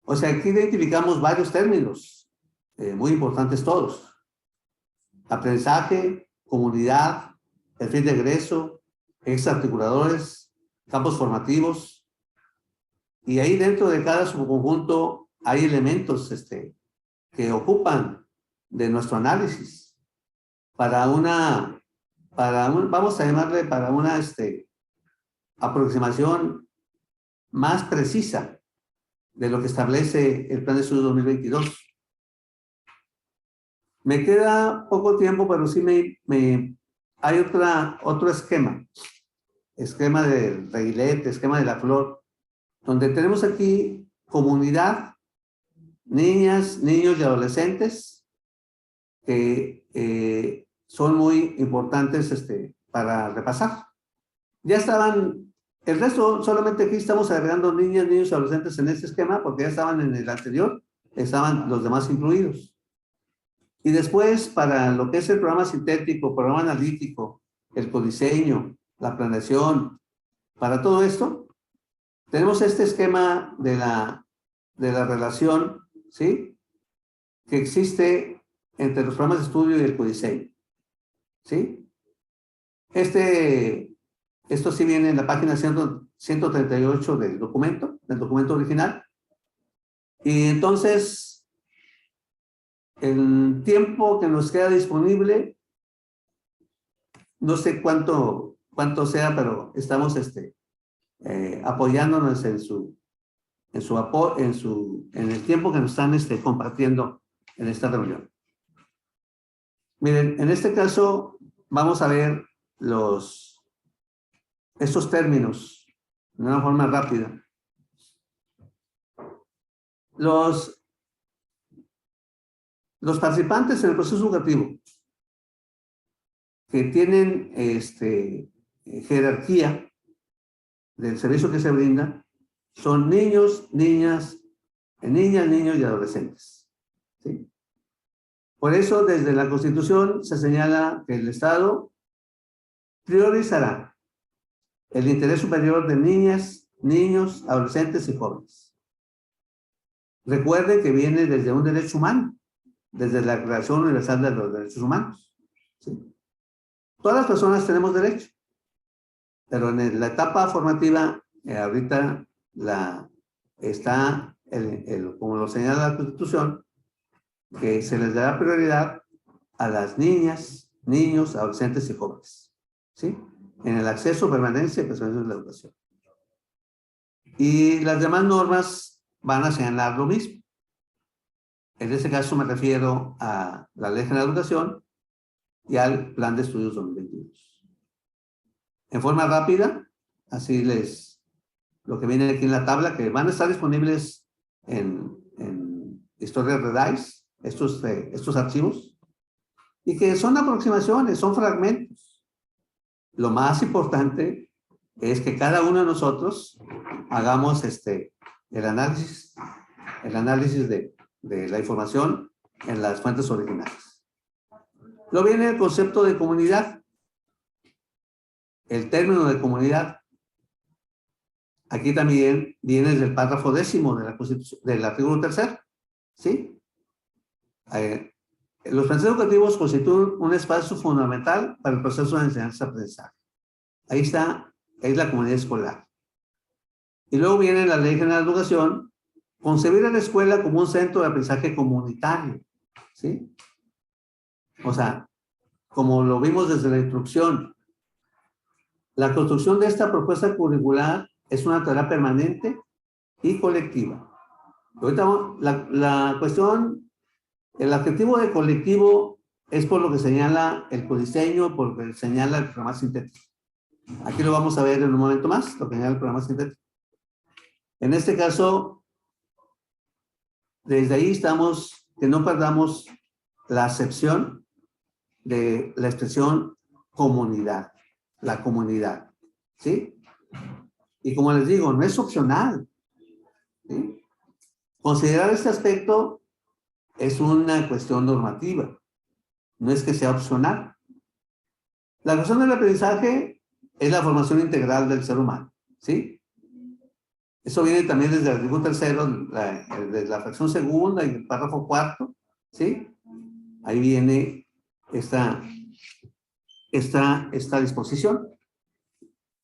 O sea, aquí identificamos varios términos, muy importantes todos. Aprendizaje, comunidad, perfil de egreso, extraarticuladores, campos formativos. Y ahí dentro de cada subconjunto hay elementos que ocupan de nuestro análisis vamos a llamarle para una aproximación más precisa de lo que establece el Plan de Estudio 2022. Me queda poco tiempo, pero sí hay otro esquema del reguilete, esquema de la flor, donde tenemos aquí comunidad, niñas, niños y adolescentes que son muy importantes para repasar. Ya estaban, el resto solamente aquí estamos agregando niñas, niños y adolescentes en este esquema porque ya estaban en el anterior, estaban los demás incluidos. Y después, para lo que es el programa sintético, programa analítico, el codiseño, la planeación, para todo esto, tenemos este esquema de la relación, ¿sí?, que existe entre los programas de estudio y el codiseño, ¿sí? Esto sí viene en la página 138 del documento original. Y entonces, el tiempo que nos queda disponible, no sé cuánto sea, pero estamos apoyándonos en el tiempo que nos están compartiendo en esta reunión. Miren, en este caso vamos a ver estos términos de una forma rápida. Los participantes en el proceso educativo que tienen jerarquía del servicio que se brinda son niños, niñas, niños y adolescentes, ¿sí? Por eso, desde la Constitución se señala que el Estado priorizará el interés superior de niñas, niños, adolescentes y jóvenes. Recuerden que viene desde un derecho humano, desde la Declaración Universal de los Derechos Humanos, ¿sí? Todas las personas tenemos derecho, pero en la etapa formativa, ahorita está, como lo señala la Constitución, que se les dará prioridad a las niñas, niños, adolescentes y jóvenes, ¿sí?, en el acceso, permanencia y preservación de la educación. Y las demás normas van a señalar lo mismo. En este caso me refiero a la Ley General de Educación y al Plan de Estudios 2022. En forma rápida, así lo que viene aquí en la tabla, que van a estar disponibles en Historia Redais, estos archivos, y que son aproximaciones, son fragmentos. Lo más importante es que cada uno de nosotros hagamos el análisis de la información en las fuentes originales. Luego viene el concepto de comunidad, el término de comunidad. Aquí también viene desde el párrafo 10º de la Constitución, del artículo 3º, ¿sí? Los planes educativos constituyen un espacio fundamental para el proceso de enseñanza-aprendizaje. Ahí está, es la comunidad escolar. Y luego viene la Ley General de Educación, concebir a la escuela como un centro de aprendizaje comunitario, ¿sí? O sea, como lo vimos desde la instrucción, la construcción de esta propuesta curricular es una tarea permanente y colectiva. Ahorita la cuestión, el adjetivo de colectivo es por lo que señala el codiseño, por lo que señala el programa sintético. Aquí lo vamos a ver en un momento más, lo que señala el programa sintético. En este caso, desde ahí estamos, que no perdamos la acepción de la expresión comunidad, la comunidad, ¿sí? Y como les digo, no es opcional, ¿sí? Considerar este aspecto es una cuestión normativa, no es que sea opcional. La cuestión del aprendizaje es la formación integral del ser humano, ¿sí? Eso viene también desde el artículo 3º, de la fracción segunda y el párrafo 4, ¿sí? Ahí viene esta disposición.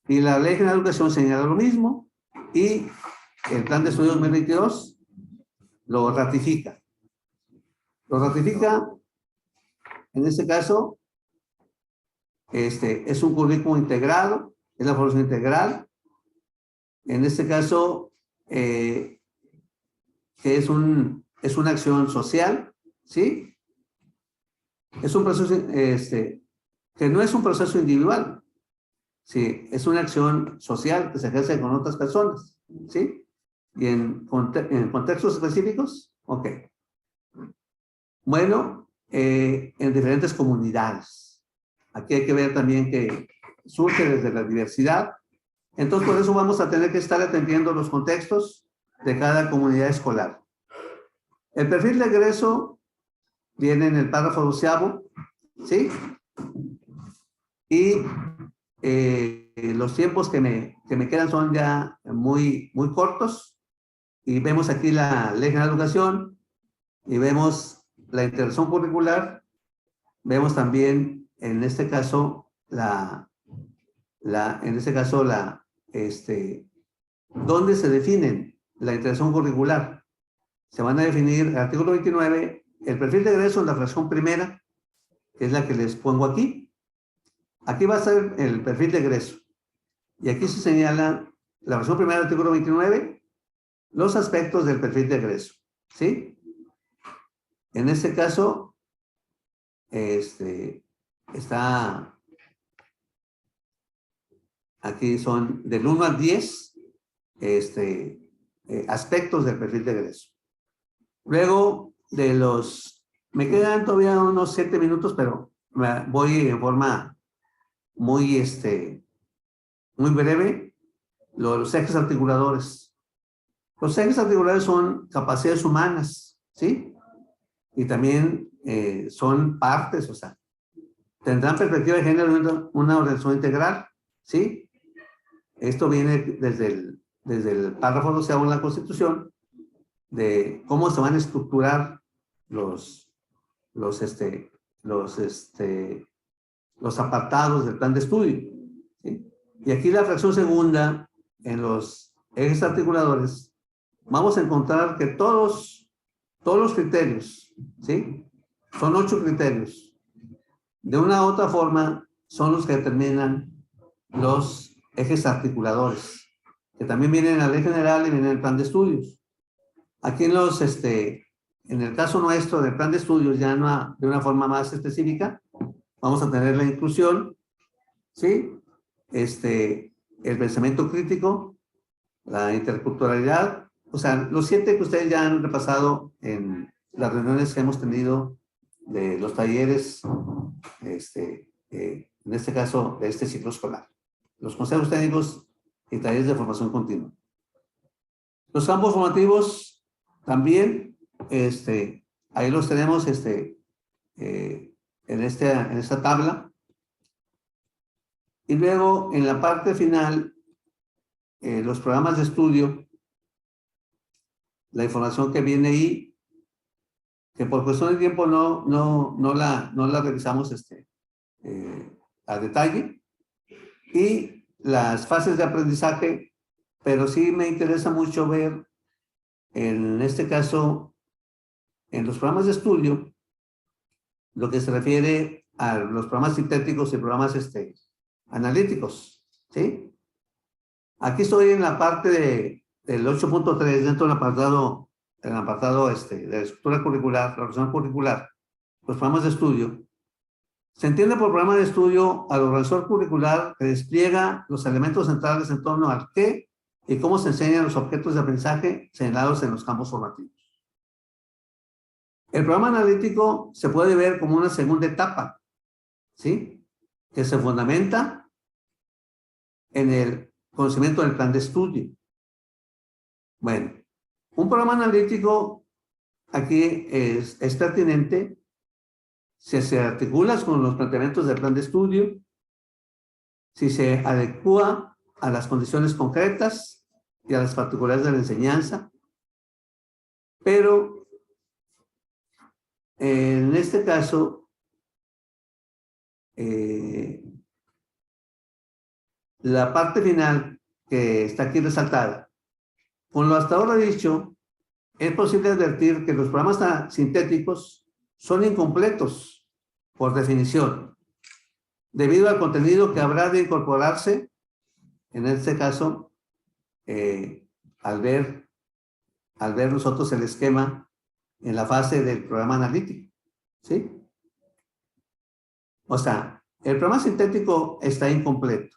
Y la Ley General de Educación señala lo mismo y el Plan de Estudios 2022 lo ratifica. Lo ratifica, en este caso, es un currículo integrado, es la formación integral. En este caso, que es una acción social, ¿sí? Es un proceso, que no es un proceso individual, ¿sí? Es una acción social que se ejerce con otras personas, ¿sí? Y en contextos específicos, ok. Bueno, en diferentes comunidades. Aquí hay que ver también que surge desde la diversidad. Entonces, por eso vamos a tener que estar atendiendo los contextos de cada comunidad escolar. El perfil de egreso viene en el párrafo 12º, ¿sí? Y los tiempos que me quedan son ya muy cortos. Y vemos aquí la Ley General de Educación y vemos la integración curricular. Vemos también, en este caso, ¿dónde se definen la integración curricular? Se van a definir el artículo 29, el perfil de egreso en la fracción primera, que es la que les pongo aquí. Aquí va a ser el perfil de egreso. Y aquí se señala la fracción primera del artículo 29, los aspectos del perfil de egreso, ¿sí? En este caso, está, aquí son del 1 al 10, aspectos del perfil de egreso. Luego me quedan todavía unos 7 minutos, pero voy en forma muy breve. Los ejes articuladores. Los ejes articuladores son capacidades humanas, ¿sí? Y también son partes, o sea, tendrán perspectiva de género una organización integral, ¿sí? Esto viene desde el párrafo 12 de la Constitución, de cómo se van a estructurar los apartados del plan de estudio, ¿sí? Y aquí la fracción segunda, en los ejes articuladores, vamos a encontrar que todos los criterios, ¿sí? Son 8 criterios. De una u otra forma, son los que determinan los ejes articuladores, que también vienen en la Ley General y vienen en el plan de estudios. Aquí en el caso nuestro del plan de estudios, ya de una forma más específica, vamos a tener la inclusión, ¿sí? El pensamiento crítico, la interculturalidad, o sea, los 7 que ustedes ya han repasado en las reuniones que hemos tenido de los talleres, en este caso, de este ciclo escolar. Los consejos técnicos y talleres de formación continua. Los campos formativos también, ahí los tenemos en esta tabla. Y luego, en la parte final, los programas de estudio, la información que viene ahí, que por cuestión de tiempo no la revisamos a detalle, y las fases de aprendizaje, pero sí me interesa mucho ver, en este caso, en los programas de estudio, lo que se refiere a los programas sintéticos y programas analíticos, ¿sí? Aquí estoy en la parte del 8.3, dentro del apartado de la estructura curricular, la organización curricular, los programas de estudio. Se entiende por programa de estudio al organizador curricular que despliega los elementos centrales en torno al qué y cómo se enseñan los objetos de aprendizaje señalados en los campos formativos. El programa analítico se puede ver como una segunda etapa, ¿sí? Que se fundamenta en el conocimiento del plan de estudio. Bueno, un programa analítico aquí es pertinente si se articula con los planteamientos del plan de estudio si se adecua a las condiciones concretas y a las particularidades de la enseñanza, pero en este caso, la parte final que está aquí resaltada, con lo hasta ahora dicho, es posible advertir que los programas sintéticos son incompletos por definición, debido al contenido que habrá de incorporarse, en este caso, al ver nosotros el esquema en la fase del programa analítico, ¿sí? O sea, el programa sintético está incompleto.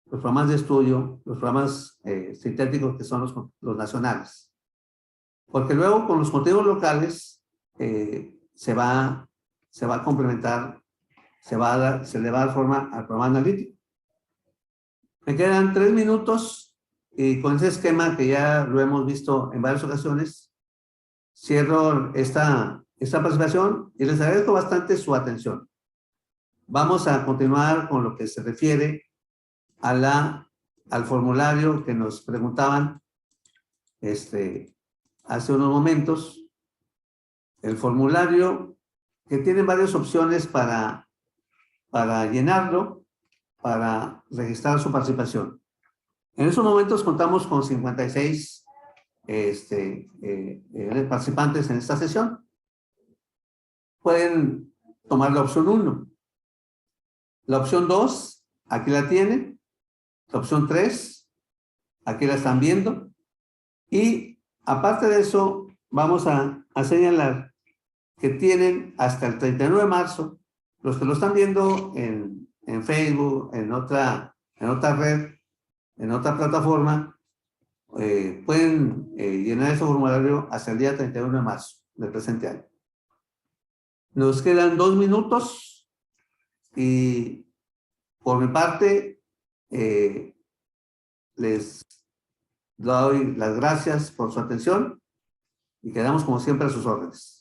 Los programas de estudio, los programas sintéticos que son los nacionales. Porque luego con los contenidos locales se va a complementar, se le va a dar forma al programa analítico. Me quedan 3 minutos y con ese esquema que ya lo hemos visto en varias ocasiones, cierro esta participación y les agradezco bastante su atención. Vamos a continuar con lo que se refiere al formulario que nos preguntaban hace unos momentos. El formulario que tiene varias opciones para llenarlo, para registrar su participación. En esos momentos contamos con 56 participantes en esta sesión. Pueden tomar la opción 1. La opción 2, aquí la tienen. La opción 3, aquí la están viendo. Y aparte de eso, vamos a señalar que tienen hasta el 31 de marzo, los que lo están viendo en Facebook, en otra red, en otra plataforma, pueden llenar ese formulario hasta el día 31 de marzo del presente año. Nos quedan 2 minutos y por mi parte les doy las gracias por su atención y quedamos como siempre a sus órdenes.